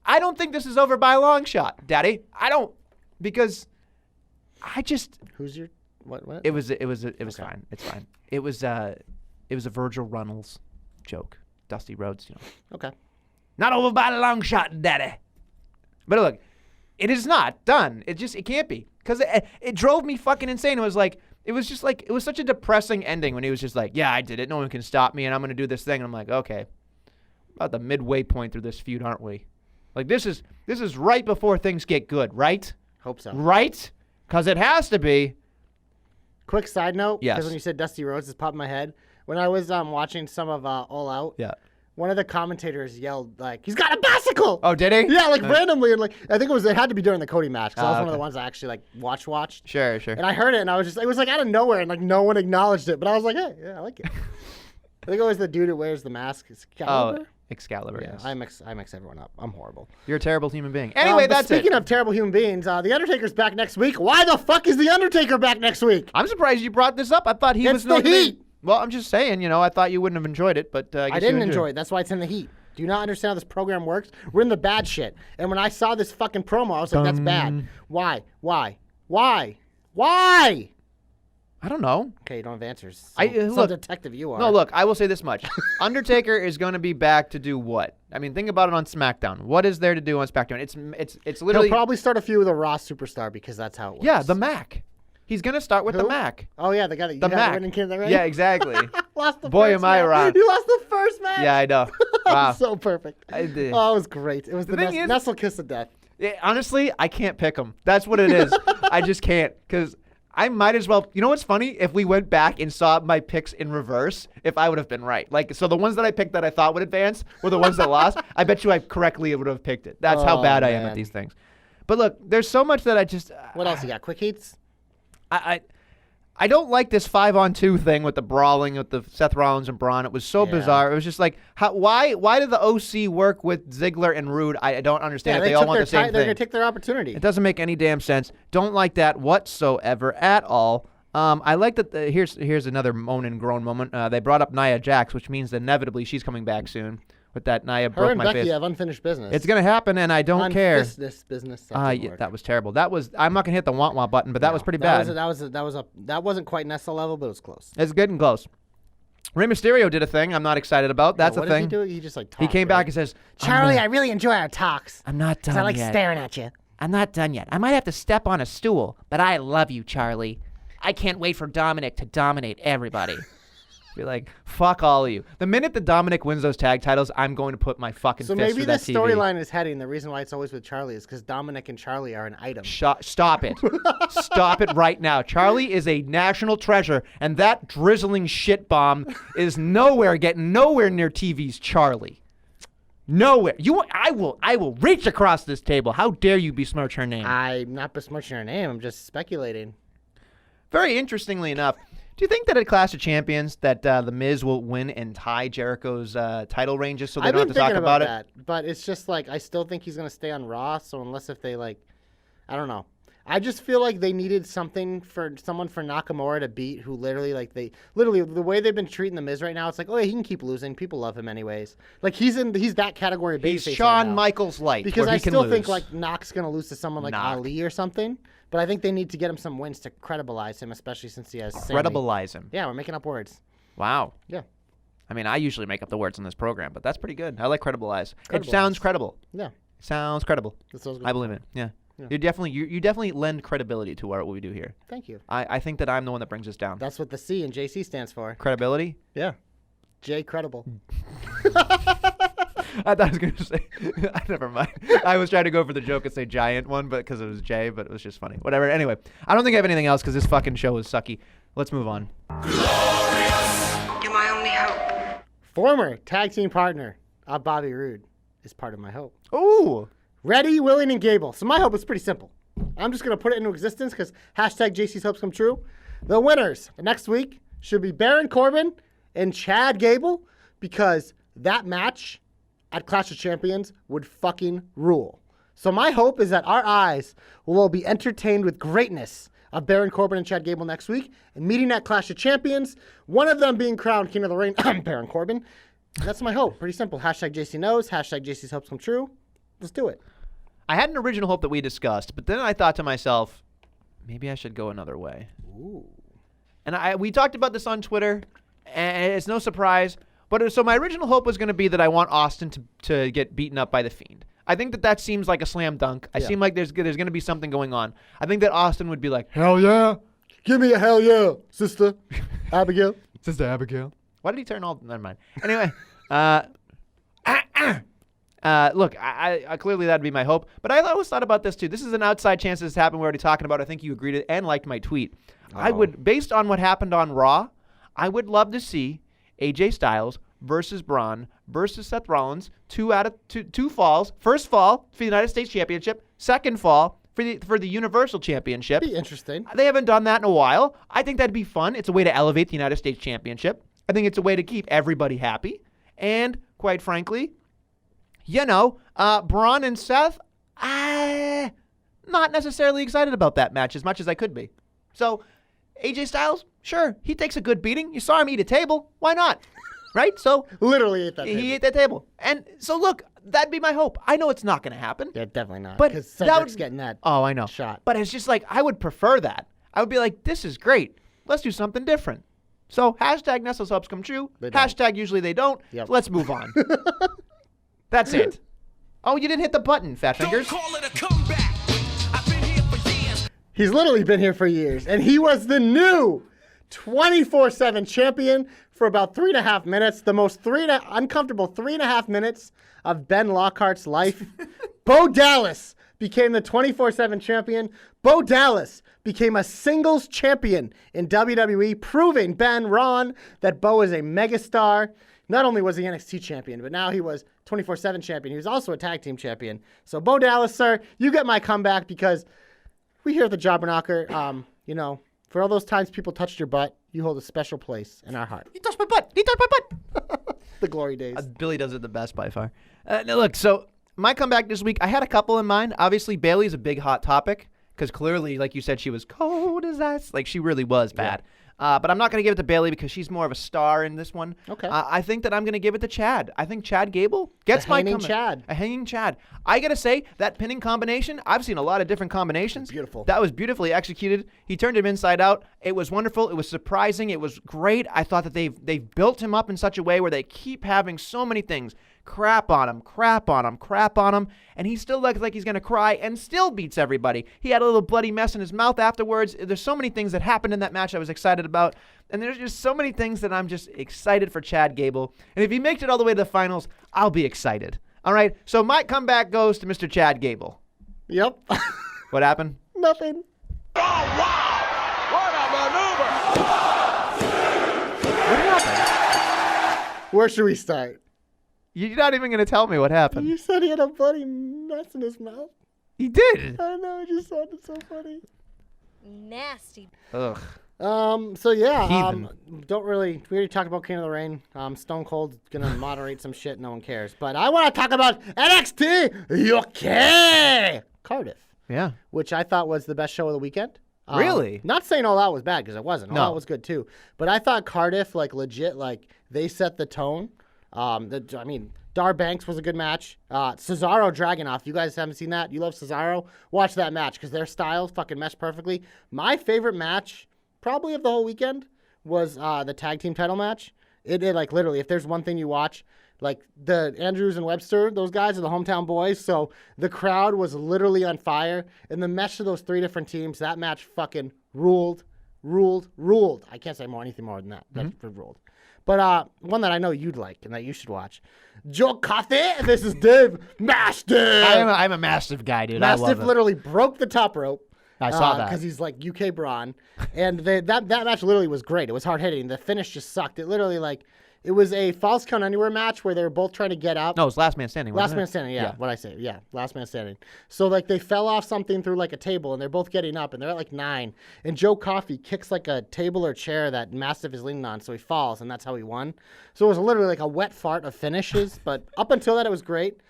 I don't think this is over by a long shot, Daddy. I don't, because I just. Who's your what? It was fine. It's fine. It was a Virgil Runnels joke. Dusty Rhodes, Okay. Not over by the long shot, Daddy. But look, it is not done. It can't be, because it drove me fucking insane. It was such a depressing ending when he was just like, yeah, I did it. No one can stop me, and I'm gonna do this thing. And I'm like, okay, about the midway point through this feud, aren't we? Like, this is right before things get good, right? Hope so. Right? Because it has to be. Quick side note. Yes. Because when you said Dusty Rhodes, this popped in my head. When I was watching some of All Out, one of the commentators yelled like, "He's got a bicycle!" Oh, did he? Yeah, like randomly, and like I think it had to be during the Cody match because that was one of the ones I actually like watched. Sure. And I heard it, and I was just, it was like out of nowhere, and like no one acknowledged it, but I was like, hey, yeah, I like it. I think it was the dude who wears the mask. Excalibur? Excalibur. Yeah, Yes. I mix everyone up. I'm horrible. You're a terrible human being. Anyway, that's Speaking it. of terrible human beings, the Undertaker's back next week. Why the fuck is the Undertaker back next week? I'm surprised you brought this up. I thought he was the heat. Well, I'm just saying, I thought you wouldn't have enjoyed it, but I didn't enjoy it. That's why it's in the heat. Do you not understand how this program works? We're in the bad shit. And when I saw this fucking promo, I was like, that's bad. Why? I don't know. Okay, you don't have answers. Look, detective you are. No, look, I will say this much. Undertaker is going to be back to do what? I mean, think about it on SmackDown. What is there to do on SmackDown? It's literally... He'll probably start a feud with a Raw superstar because that's how it works. Yeah, the Mac. He's going to start with the Mac. Oh, yeah, the guy that you the had Mac. the winning kid, right? Yeah, exactly. Lost the Boy, first am I match. wrong. He lost the first match. Yeah, I know. Wow. So perfect. I did. Oh, it was great. It was the thing is- Nestle kiss of death. Honestly, I can't pick him. That's what it is. I just can't, because I might as well. You know what's funny? If we went back and saw my picks in reverse, if I would have been right. Like, so the ones that I picked that I thought would advance were the ones that lost. I bet you I correctly would have picked it. That's how bad I am at these things. But look, there's so much that I just... What else you got? Quick heats? I don't like this 5-on-2 thing with the brawling with the Seth Rollins and Braun. It was so bizarre. It was just like, why did the OC work with Ziggler and Rude? I don't understand. They all want the same thing. They're going to take their opportunity. It doesn't make any damn sense. Don't like that whatsoever at all. I like that. Here's another moan and groan moment. They brought up Nia Jax, which means that inevitably she's coming back soon. With that, Nia broke my face. Her and Becky have unfinished business. It's gonna happen, and I don't care. Unfinished business. That was terrible. I'm not gonna hit the want button, but that was pretty bad. That wasn't quite Nessa level, but it was close. It's good and close. Rey Mysterio did a thing I'm not excited about. That's what a thing. What did he do? He just like talked, He came back and says, Charlie, I really enjoy our talks. I'm not done yet. I like staring at you. I'm not done yet. I might have to step on a stool, but I love you, Charlie. I can't wait for Dominic to dominate everybody. Be like, fuck all of you. The minute that Dominic wins those tag titles, I'm going to put my fucking fist through that TV. So maybe the storyline is heading. The reason why it's always with Charlie is because Dominic and Charlie are an item. Stop it. Stop it right now. Charlie is a national treasure, and that drizzling shit bomb is getting nowhere near TV's Charlie. Nowhere. I will reach across this table. How dare you besmirch her name? I'm not besmirching her name. I'm just speculating. Very interestingly enough, do you think that at Clash of Champions that The Miz will win and tie Jericho's title ranges so they don't have to talk about it? But it's just like I still think he's going to stay on Raw. So unless if they I don't know. I just feel like they needed someone for Nakamura to beat who literally the way they've been treating The Miz right now, it's like, oh yeah, he can keep losing. People love him anyways. Like he's that category of babyface. He's Shawn right Michaels light. Because I still think like Knox going to lose to someone like Ali or something. But I think they need to get him some wins to credibilize him, especially since he has credibilize him. Yeah, we're making up words. Wow. Yeah. I mean, I usually make up the words on this program, but that's pretty good. I like credibilize. It sounds credible. Yeah. Sounds credible. I believe it. Yeah. You definitely lend credibility to what we do here. Thank you. I think that I'm the one that brings us down. That's what the C in JC stands for. Credibility? Yeah. J credible. I thought I was going to say, never mind. I was trying to go for the joke and say giant one, but because it was J, but it was just funny. Whatever. Anyway, I don't think I have anything else because this fucking show is sucky. Let's move on. Glorious! You're my only hope. Former tag team partner of Bobby Roode is part of my hope. Ooh. Ready, willing, and Gable. So my hope is pretty simple. I'm just going to put it into existence because hashtag JC's hopes come true. The winners next week should be Baron Corbin and Chad Gable because that match at Clash of Champions would fucking rule. So my hope is that our eyes will all be entertained with greatness of Baron Corbin and Chad Gable next week and meeting at Clash of Champions, one of them being crowned King of the Ring, Baron Corbin. That's my hope. Pretty simple. Hashtag JC knows. Hashtag JC's hopes come true. Let's do it. I had an original hope that we discussed, but then I thought to myself, maybe I should go another way. Ooh. And we talked about this on Twitter, and it's no surprise. But so my original hope was going to be that I want Austin to get beaten up by The Fiend. I think that seems like a slam dunk. I seem like there's going to be something going on. I think that Austin would be like, hell yeah. Give me a hell yeah, sister Abigail. Sister Abigail. Why did he turn all? Never mind. Anyway, look, I clearly that'd be my hope. But I always thought about this too. This is an outside chance this happened. We're already talking about. I think you agreed and liked my tweet. I would, based on what happened on Raw, I would love to see AJ Styles versus Braun versus Seth Rollins, two falls. First fall for the United States Championship. Second fall for the Universal Championship. Be interesting. They haven't done that in a while. I think that'd be fun. It's a way to elevate the United States Championship. I think it's a way to keep everybody happy. And quite frankly, Braun and Seth, not necessarily excited about that match as much as I could be. So AJ Styles, sure, he takes a good beating. You saw him eat a table. Why not? Right? So literally ate that table. He ate that table. And so look, that'd be my hope. I know it's not going to happen. Yeah, definitely not. But because Cedric's getting that I know. shot. But it's just like, I would prefer that. I would be like, this is great. Let's do something different. So hashtag Nestle's hopes come true. Hashtag usually they don't. Yep. Let's move on. That's it. Oh, you didn't hit the button, Fat Fingers. Don't call it a comeback. I've been here for years. He's literally been here for years. And he was the new 24/7 champion for about 3.5 minutes. The most uncomfortable 3.5 minutes of Ben Lockhart's life. Bo Dallas became the 24/7 champion. Bo Dallas became a singles champion in WWE, proving Ron that Bo is a megastar. Not only was he NXT champion, but now he was 24/7 champion. He was also a tag team champion. So Bo Dallas, sir, you get my comeback because we here at the Jobber Knocker, For all those times people touched your butt, you hold a special place in our heart. He touched my butt. He touched my butt. The glory days. Billy does it the best by far. Now look, so my comeback this week, I had a couple in mind. Obviously, Bayley's a big hot topic because clearly, like you said, she was cold as ice. Like, she really was bad. But I'm not going to give it to Bayley because she's more of a star in this one. Okay. I think that I'm going to give it to Chad. I think Chad Gable gets my hanging comeback. Chad. A hanging Chad. I got to say, that pinning combination, I've seen a lot of different combinations. Beautiful. That was beautifully executed. He turned him inside out. It was wonderful. It was surprising. It was great. I thought that they've built him up in such a way where they keep having so many things. Crap on him, and he still looks like he's going to cry and still beats everybody. He had a little bloody mess in his mouth afterwards. There's so many things that happened in that match I was excited about, and there's just so many things that I'm just excited for Chad Gable. And if he makes it all the way to the finals, I'll be excited. All right, so my comeback goes to Mr. Chad Gable. Yep. What happened? Nothing. Oh, wow! What a maneuver! What happened? Where should we start? You're not even going to tell me what happened. You said he had a bloody mess in his mouth. He did. I know, it just sounded so funny. Nasty. Ugh. So yeah, Heathen. we already talked about King of the Rain. Stone Cold's gonna moderate some shit, no one cares. But I want to talk about NXT UK Cardiff, Yeah. which I thought was the best show of the weekend. Really? Not saying All Out was bad, because it wasn't. All No. Out was good too. But I thought Cardiff, like, legit, like, they set the tone. Dar Banks was a good match. Cesaro Dragunov, you guys haven't seen that? You love Cesaro? Watch that match, because their styles fucking mesh perfectly. My favorite match, probably of the whole weekend, was the tag team title match. It like, literally, if there's one thing you watch, like, the Andrews and Webster, those guys are the hometown boys, so the crowd was literally on fire. And the mesh of those three different teams, that match fucking ruled. I can't say anything more than that. That ruled. But one that I know you'd like and that you should watch. Joe Coffey versus Dave Mastiff. I'm a Mastiff guy, dude. I love Mastiff him. literally broke the top rope. I saw that. Because he's like UK Braun. And that match literally was great. It was hard hitting. The finish just sucked. It literally, like, it was a false count anywhere match where they were both trying to get up. No, it was Last Man Standing. Last wasn't Man it? Standing, yeah. What'd I say? Yeah, Last Man Standing. So, like, they fell off something through, like, a table, and they're both getting up, and they're at, like, 9. And Joe Coffey kicks, like, a table or chair that Mastiff is leaning on, so he falls, and that's how he won. So it was literally, like, a wet fart of finishes. But up until that, it was great.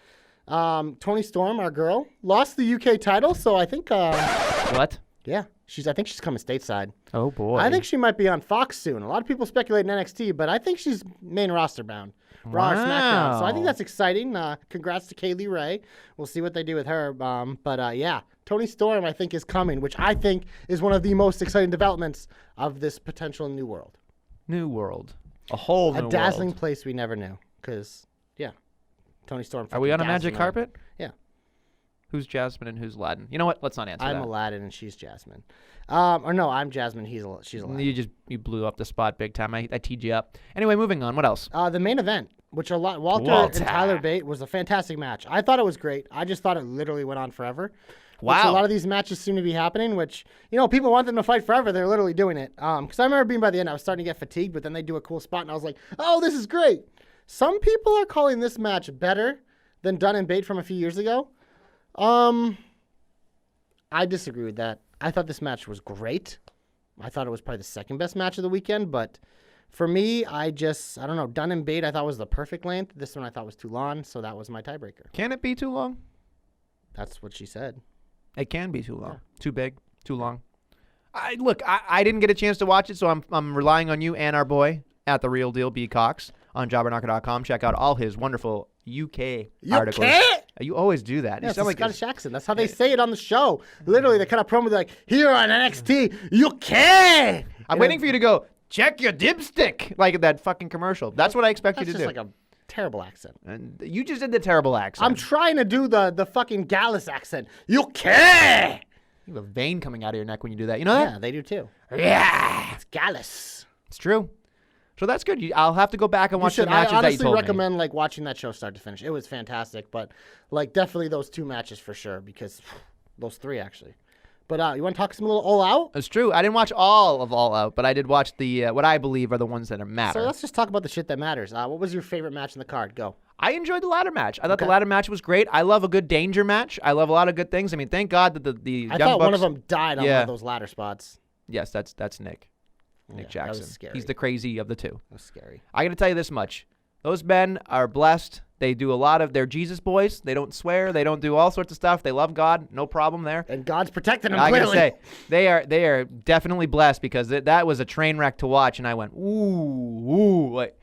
Toni Storm, our girl, lost the UK title, so I think... What? Yeah, I think she's coming stateside. Oh, boy. I think she might be on Fox soon. A lot of people speculate in NXT, but I think she's main roster bound. Raw or SmackDown. So I think that's exciting. Congrats to Kaylee Ray. We'll see what they do with her. Yeah, Toni Storm, I think, is coming, which I think is one of the most exciting developments of this potential new world. New world. A whole new A dazzling world. place we never knew. Because, yeah, Toni Storm. Are we on a fucking magic dazzling. carpet? Yeah. Who's Jasmine and who's Aladdin? You know what? Let's not answer I'm that. Aladdin and she's Jasmine. Or no, I'm Jasmine. She's Aladdin. You blew up the spot big time. I teed you up. Anyway, moving on. What else? The main event, which Walter and Tyler Bate was a fantastic match. I thought it was great. I just thought it literally went on forever. Wow. Which a lot of these matches seem to be happening, which, people want them to fight forever. They're literally doing it. Because I remember being by the end, I was starting to get fatigued, but then they do a cool spot, and I was like, oh, this is great. Some people are calling this match better than Dunn and Bate from a few years ago. I disagree with that. I thought this match was great. I thought it was probably the second best match of the weekend, but for me, I don't know. Dunn and Bate I thought was the perfect length. This one I thought was too long, so that was my tiebreaker. Can it be too long? That's what she said. It can be too long. Too big. Too long. I didn't get a chance to watch it, so I'm relying on you and our boy at The Real Deal, B. Cox, on jobberknocker.com. Check out all his wonderful UK articles. You always do that. Yeah, You it's sound a like Scottish accent. That's how they say it on the show. Literally, they kind of promo like, here on NXT, UK. I'm waiting for you to go, check your dipstick, like that fucking commercial. That's what I expect you That's to just do. like a terrible accent. And you just did the terrible accent. I'm trying to do the fucking Gallus accent. UK. You have a vein coming out of your neck when you do that. You know that? Yeah, they do too. Yeah. It's Gallus. It's true. So that's good. I'll have to go back and watch the matches I that you honestly told me. recommend like watching that show start to finish. It was fantastic, but like definitely those two matches for sure, because those three actually. But you want to talk some little All Out? It's true. I didn't watch all of All Out, but I did watch the what I believe are the ones that matter. So let's just talk about the shit that matters. What was your favorite match in the card? Go. I enjoyed the ladder match. I thought the ladder match was great. I love a good danger match. I love a lot of good things. I mean, thank God that the I Young thought Bucks, one of them died on one of those ladder spots. Yes, that's Nick. Nick Jackson. That was scary. He's the crazy of the two. That was scary. I got to tell you this much. Those men are blessed. They do a lot of, they're Jesus boys. They don't swear. They don't do all sorts of stuff. They love God. No problem there. And God's protecting them, I got to clearly. say, they are definitely blessed because that was a train wreck to watch. And I went, ooh. Like,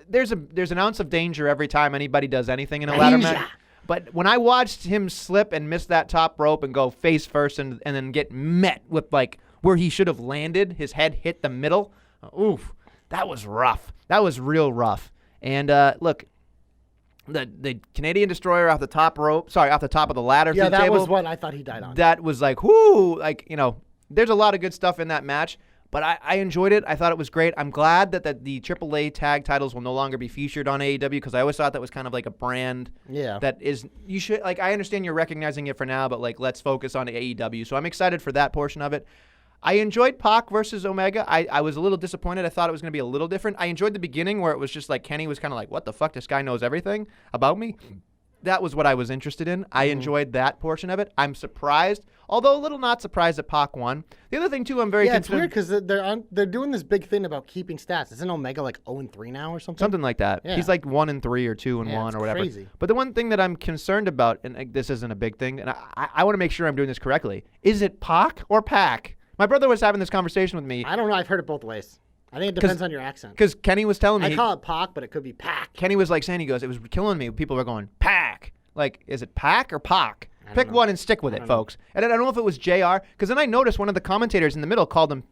there's an ounce of danger every time anybody does anything in a ladder match. But when I watched him slip and miss that top rope and go face first and then get met with like where he should have landed, his head hit the middle. Oof, that was rough. That was real rough. And look, the Canadian Destroyer off the top of the ladder. Yeah, through the that table, was what I thought he died on. That was like, whoo, like, you know, there's a lot of good stuff in that match. But I enjoyed it. I thought it was great. I'm glad that the AAA tag titles will no longer be featured on AEW because I always thought that was kind of like a brand. Yeah. That is, you should, like, I understand you're recognizing it for now, but like, let's focus on AEW. So I'm excited for that portion of it. I enjoyed Pac versus Omega. I was a little disappointed. I thought it was going to be a little different. I enjoyed the beginning where it was just like Kenny was kind of like, what the fuck? This guy knows everything about me. That was what I was interested in. I enjoyed that portion of it. I'm surprised, although a little not surprised that Pac won. The other thing, too, I'm very concerned. It's weird because they're doing this big thing about keeping stats. Isn't Omega like 0-3 now or something? Something like that. Yeah. He's like 1-3 or 2-1 or whatever. Crazy. But the one thing that I'm concerned about, and this isn't a big thing, and I want to make sure I'm doing this correctly, is it Pac or Pac? My brother was having this conversation with me. I don't know. I've heard it both ways. I think it depends on your accent. Because Kenny was telling me. I call it Pac, but it could be Pac. Kenny was like saying, he goes, it was killing me. People were going, Pac. Like, is it Pac or Pac? Pick one and stick with it, folks. And I don't know if it was JR, because then I noticed one of the commentators in the middle called him,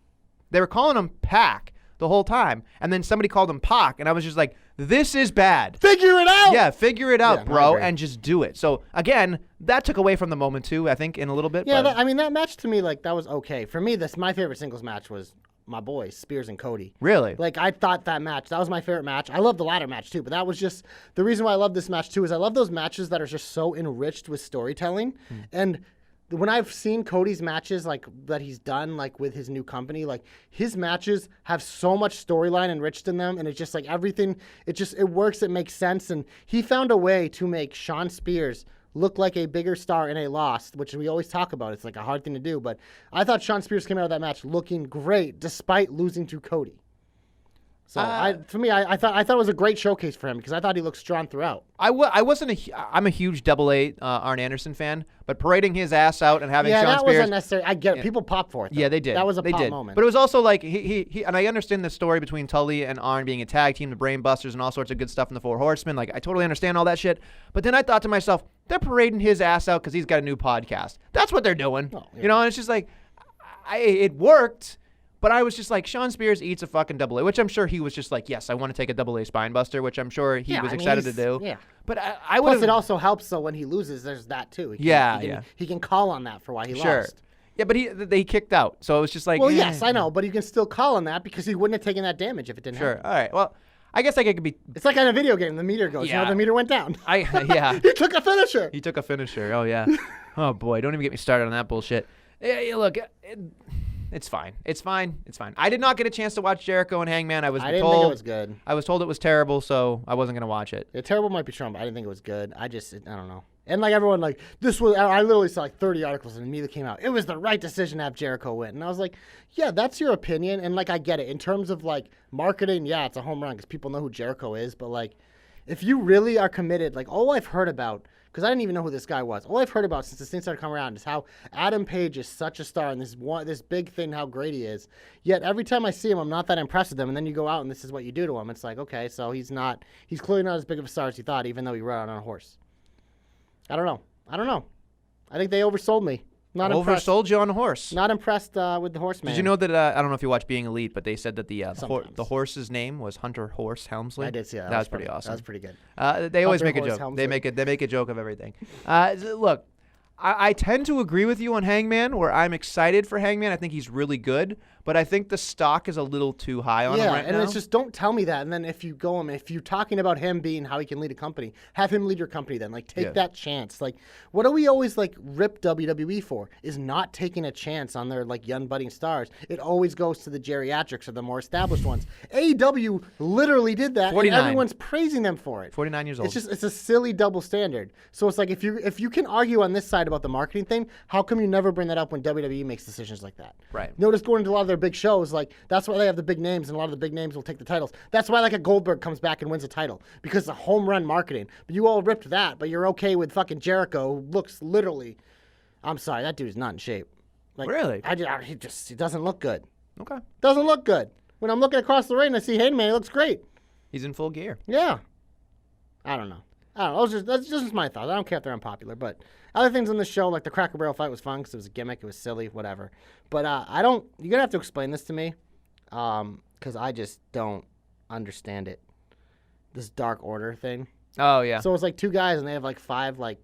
they were calling him Pac the whole time. And then somebody called him Pac, and I was just like, this is bad. Figure it out. Yeah, figure it out, bro, and just do it. So, again, that took away from the moment, too, I think, in a little bit. Yeah, that match to me, like, that was okay. For me, my favorite singles match was my boys, Spears and Cody. Really? Like, I thought that was my favorite match. I love the ladder match, too, but that was just, the reason why I love this match, too, is I love those matches that are just so enriched with storytelling. And when I've seen Cody's matches, like, that he's done, like, with his new company, like, his matches have so much storyline enriched in them, and it's just, like, everything, it works, it makes sense, and he found a way to make Shawn Spears look like a bigger star in a loss, which we always talk about. It's like a hard thing to do, but I thought Shawn Spears came out of that match looking great despite losing to Cody. So for me, I thought it was a great showcase for him because I thought he looked strong throughout. I'm a huge AA Arn Anderson fan, but parading his ass out and having Shawn Spears. Yeah, that was unnecessary. I get it. People popped for it, though. Yeah, they did. That was a pop moment. But it was also like, he and I understand the story between Tully and Arn being a tag team, the Brain Busters, and all sorts of good stuff in the Four Horsemen. Like, I totally understand all that shit. But then I thought to myself, they're parading his ass out because he's got a new podcast. That's what they're doing. Oh, yeah. You know, and it's just like, it worked. But I was just like, Shawn Spears eats a fucking AA, which I'm sure he was just like, yes, I want to take a AA spine buster, which I'm sure he was excited to do. Yeah. But I would. Plus, it also helps, so when he loses, there's that too. He can call on that for why he lost. Yeah, but they kicked out, so it was just like. Well, yes, I know, but you can still call on that because he wouldn't have taken that damage if it didn't happen. Sure. All right. Well, I guess it could be. It's like on a video game, the meter goes. Yeah. You know, the meter went down. Yeah. He took a finisher. He took a finisher. Oh yeah. Oh boy, don't even get me started on that bullshit. Yeah, look. It's fine. It's fine. I did not get a chance to watch Jericho and Hangman. I didn't think it was good. I was told it was terrible, so I wasn't going to watch it. Yeah, terrible might be strong, but I didn't think it was good. I don't know. And like everyone, like this was, I literally saw like 30 articles and immediately came out. It was the right decision to have Jericho win. And I was like, yeah, that's your opinion. And like, I get it. In terms of like marketing, yeah, it's a home run because people know who Jericho is. But like, if you really are committed, like all I've heard about, because I didn't even know who this guy was. All I've heard about since this thing started coming around is how Adam Page is such a star and this big thing, how great he is. Yet every time I see him, I'm not that impressed with him. And then you go out and this is what you do to him. It's like, okay, so he's clearly not as big of a star as he thought, even though he rode out on a horse. I don't know. I think they oversold me. Not impressed. Oversold you on a horse. Not impressed with the horseman. Did you know that, I don't know if you watch Being Elite, but they said that the horse's name was Hunter Horse Helmsley? I did see that. That was pretty awesome. That was pretty good. They always Hunter make a Horse joke. Helmsley. They make a joke of everything. Look, I tend to agree with you on Hangman, where I'm excited for Hangman. I think he's really good. but I think the stock is a little too high on him right now. It's just don't tell me that. And then if you're talking about him being how he can lead a company, have him lead your company then. Like, take that chance. Like, what do we always, like, rip WWE for is not taking a chance on their, like, young budding stars. It always goes to the geriatrics or the more established ones. AEW literally did that, 49. and everyone's praising them for it. 49 years old. It's a silly double standard. So it's like, if you can argue on this side about the marketing thing, how come you never bring that up when WWE makes decisions like that? Right. Notice going to a lot of their big shows, like, that's why they have the big names, and a lot of the big names will take the titles. That's why, like, a Goldberg comes back and wins a title, because it's a home run marketing. But you all ripped that, but you're okay with fucking Jericho, who looks literally, I'm sorry, that dude's not in shape. Like, really? He doesn't look good. Okay. Doesn't look good. When I'm looking across the ring, I see Heyman, he looks great. He's in full gear. Yeah. I don't know. That's just my thoughts. I don't care if they're unpopular, but other things on the show, like the Cracker Barrel fight was fun because it was a gimmick. It was silly, whatever. But you're going to have to explain this to me because I just don't understand it. This Dark Order thing. Oh, yeah. So it's like two guys and they have like 5, like...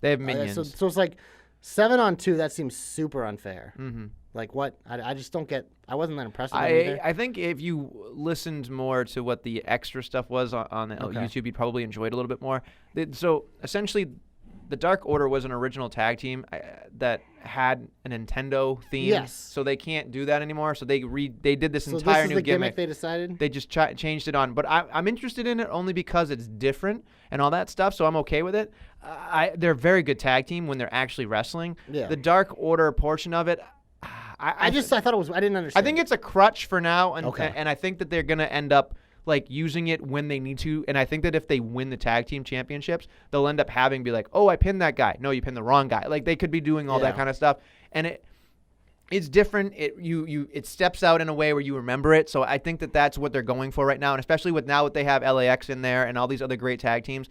They have minions. So it's like 7-on-2. That seems super unfair. Mm-hmm. Like what? I just don't get... I wasn't that impressed with it either. I think if you listened more to what the extra stuff was on YouTube, you'd probably enjoy it a little bit more. So essentially, the Dark Order was an original tag team that had a Nintendo theme. Yes. So they can't do that anymore. So they did this So entire this is new the gimmick. they decided? They just changed it on. But I'm interested in it only because it's different and all that stuff, so I'm okay with it. They're a very good tag team when they're actually wrestling. Yeah. The Dark Order portion of it, I thought it was... I didn't understand. I think it's a crutch for now, and Okay. and I think that they're going to end up like using it when they need to. And I think that if they win the tag team championships, they'll end up having be like, oh, I pinned that guy. No, you pinned the wrong guy. Like they could be doing all that kind of stuff, and it's different. It steps out in a way where you remember it. So I think that that's what they're going for right now, and especially with now that they have LAX in there and all these other great tag teams.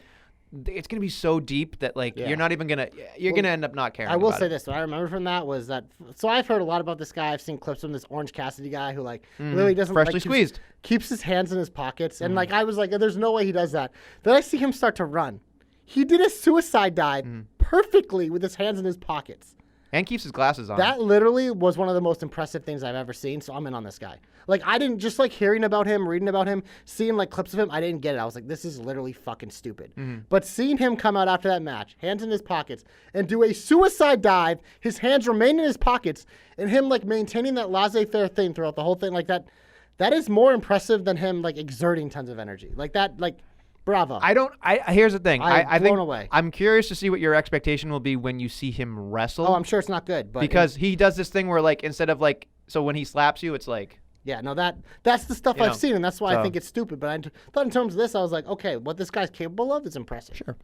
It's going to be so deep that you're not even going to going to end up not caring. I will about say it. this. What I remember from that was that. So I've heard a lot about this guy. I've seen clips of this Orange Cassidy guy who really doesn't freshly squeezed. Keeps his hands in his pockets, and I was like, there's no way he does that. Then I see him start to run. He did a suicide dive perfectly with his hands in his pockets. And keeps his glasses on. That literally was one of the most impressive things I've ever seen, so I'm in on this guy. Like, I didn't, just like hearing about him, reading about him, seeing like clips of him, I didn't get it. I was like, this is literally fucking stupid. But seeing him come out after that match, hands in his pockets, and do a suicide dive, his hands remain in his pockets, and him like maintaining that laissez-faire thing throughout the whole thing, like that is more impressive than him like exerting tons of energy. Like that, like, bravo. Here's the thing. I think away. I'm curious to see what your expectation will be when you see him wrestle. Oh, I'm sure it's not good, but because he does this thing where like instead of like so when he slaps you, it's like yeah, no, that's the stuff I've seen, and that's why I so- think it's stupid. But I thought in terms of this, I was like, okay, what this guy's capable of is impressive. Sure.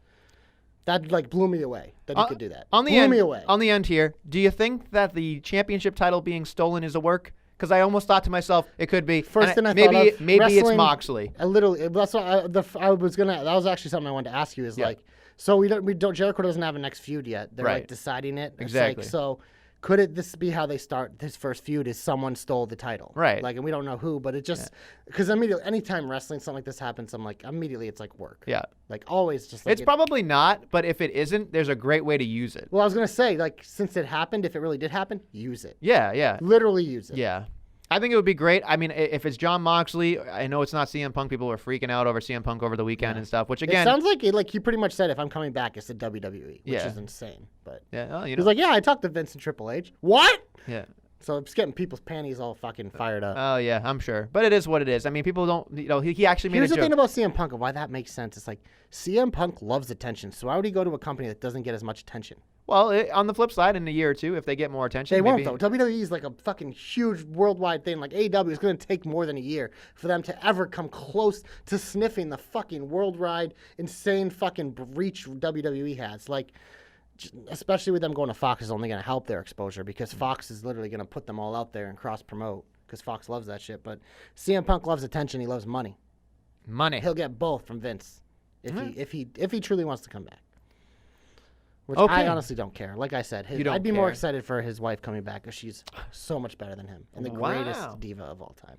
That like blew me away that he could do that. On the blew end, me away. On the end here, do you think that the championship title being stolen is a work? Because I almost thought to myself it could be. First thing I maybe thought of, maybe it's wrestling, Moxley. Literally, that's what I was gonna. That was actually something I wanted to ask you. Is like, so we don't. Jericho doesn't have a next feud yet. They're like deciding it. It's Exactly. Like, so could this be how they start this first feud? Is someone stole the title? Right. Like, and we don't know who, but it just because immediately anytime wrestling something like this happens, I'm like immediately it's like work. Yeah. Like always, just like It's probably not, but if it isn't, there's a great way to use it. Well, I was gonna say like since it happened, if it really did happen, use it. Yeah, yeah. Literally use it. Yeah. I think it would be great. I mean, if it's John Moxley, I know it's not CM Punk. People were freaking out over CM Punk over the weekend and stuff, which again... It sounds like he pretty much said, if I'm coming back, it's the WWE, which is insane. But well, he's like, yeah, I talked to Vince and Triple H. What? Yeah. So it's getting people's panties all fucking fired up. Oh, yeah, I'm sure. But it is what it is. I mean, people don't... he actually made Here's a the joke. thing about CM Punk and why that makes sense. It's like, CM Punk loves attention, so why would he go to a company that doesn't get as much attention? Well, on the flip side, in a year or two, if they get more attention, They maybe... won't, though. WWE is like a fucking huge worldwide thing. Like, AEW is going to take more than a year for them to ever come close to sniffing the fucking worldwide, insane fucking reach WWE has. Like, especially with them going to Fox is only going to help their exposure because Fox is literally going to put them all out there and cross-promote because Fox loves that shit. But CM Punk loves attention. He loves money. Money. He'll get both from Vince if he truly wants to come back. Which Okay. I honestly don't care. Like I said, You don't I'd be more care. excited for his wife coming back because she's so much better than him and the Wow. greatest diva of all time.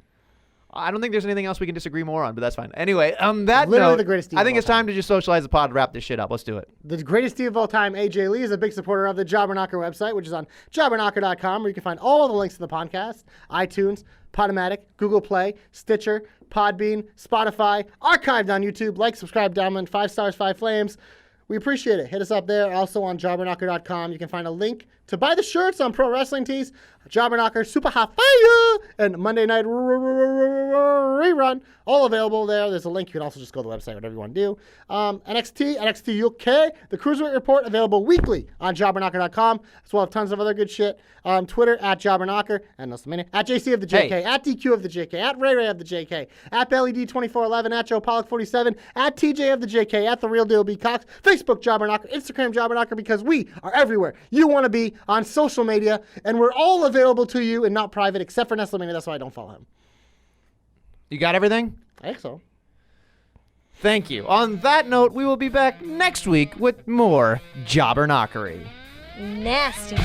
I don't think there's anything else we can disagree more on, but that's fine. Anyway, on that Literally note, the greatest team I think of it's all time to just socialize the pod and wrap this shit up. Let's do it. The greatest team of all time, AJ Lee, is a big supporter of the Jobberknocker website, which is on jobberknocker.com, where you can find all of the links to the podcast, iTunes, Podomatic, Google Play, Stitcher, Podbean, Spotify, archived on YouTube. Like, subscribe, download, 5 stars, 5 flames. We appreciate it. Hit us up there. Also on jobberknocker.com, you can find a link to buy the shirts on Pro Wrestling Tees, Jobberknocker, Super Hot Fire, and Monday Night Rerun. All available there. There's a link. You can also just go to the website, whatever you want to do. NXT, NXT UK, the Cruiserweight Report, available weekly on jobberknocker.com, as well as tons of other good shit. Twitter, at Jobberknocker, and at JC of the JK, at DQ of the JK, at Ray Ray of the JK, at BellyD2411, at Joe Pollock 47, at TJ of the JK, at The Real Deal B Cox, Facebook Jobberknocker, Instagram Jobberknocker, because we are everywhere you want to be on social media, and we're all available to you and not private, except for Nestlemania. That's why I don't follow him. You got everything? I think so. Thank you. On that note, we will be back next week with more Jobberknockery. Nasty.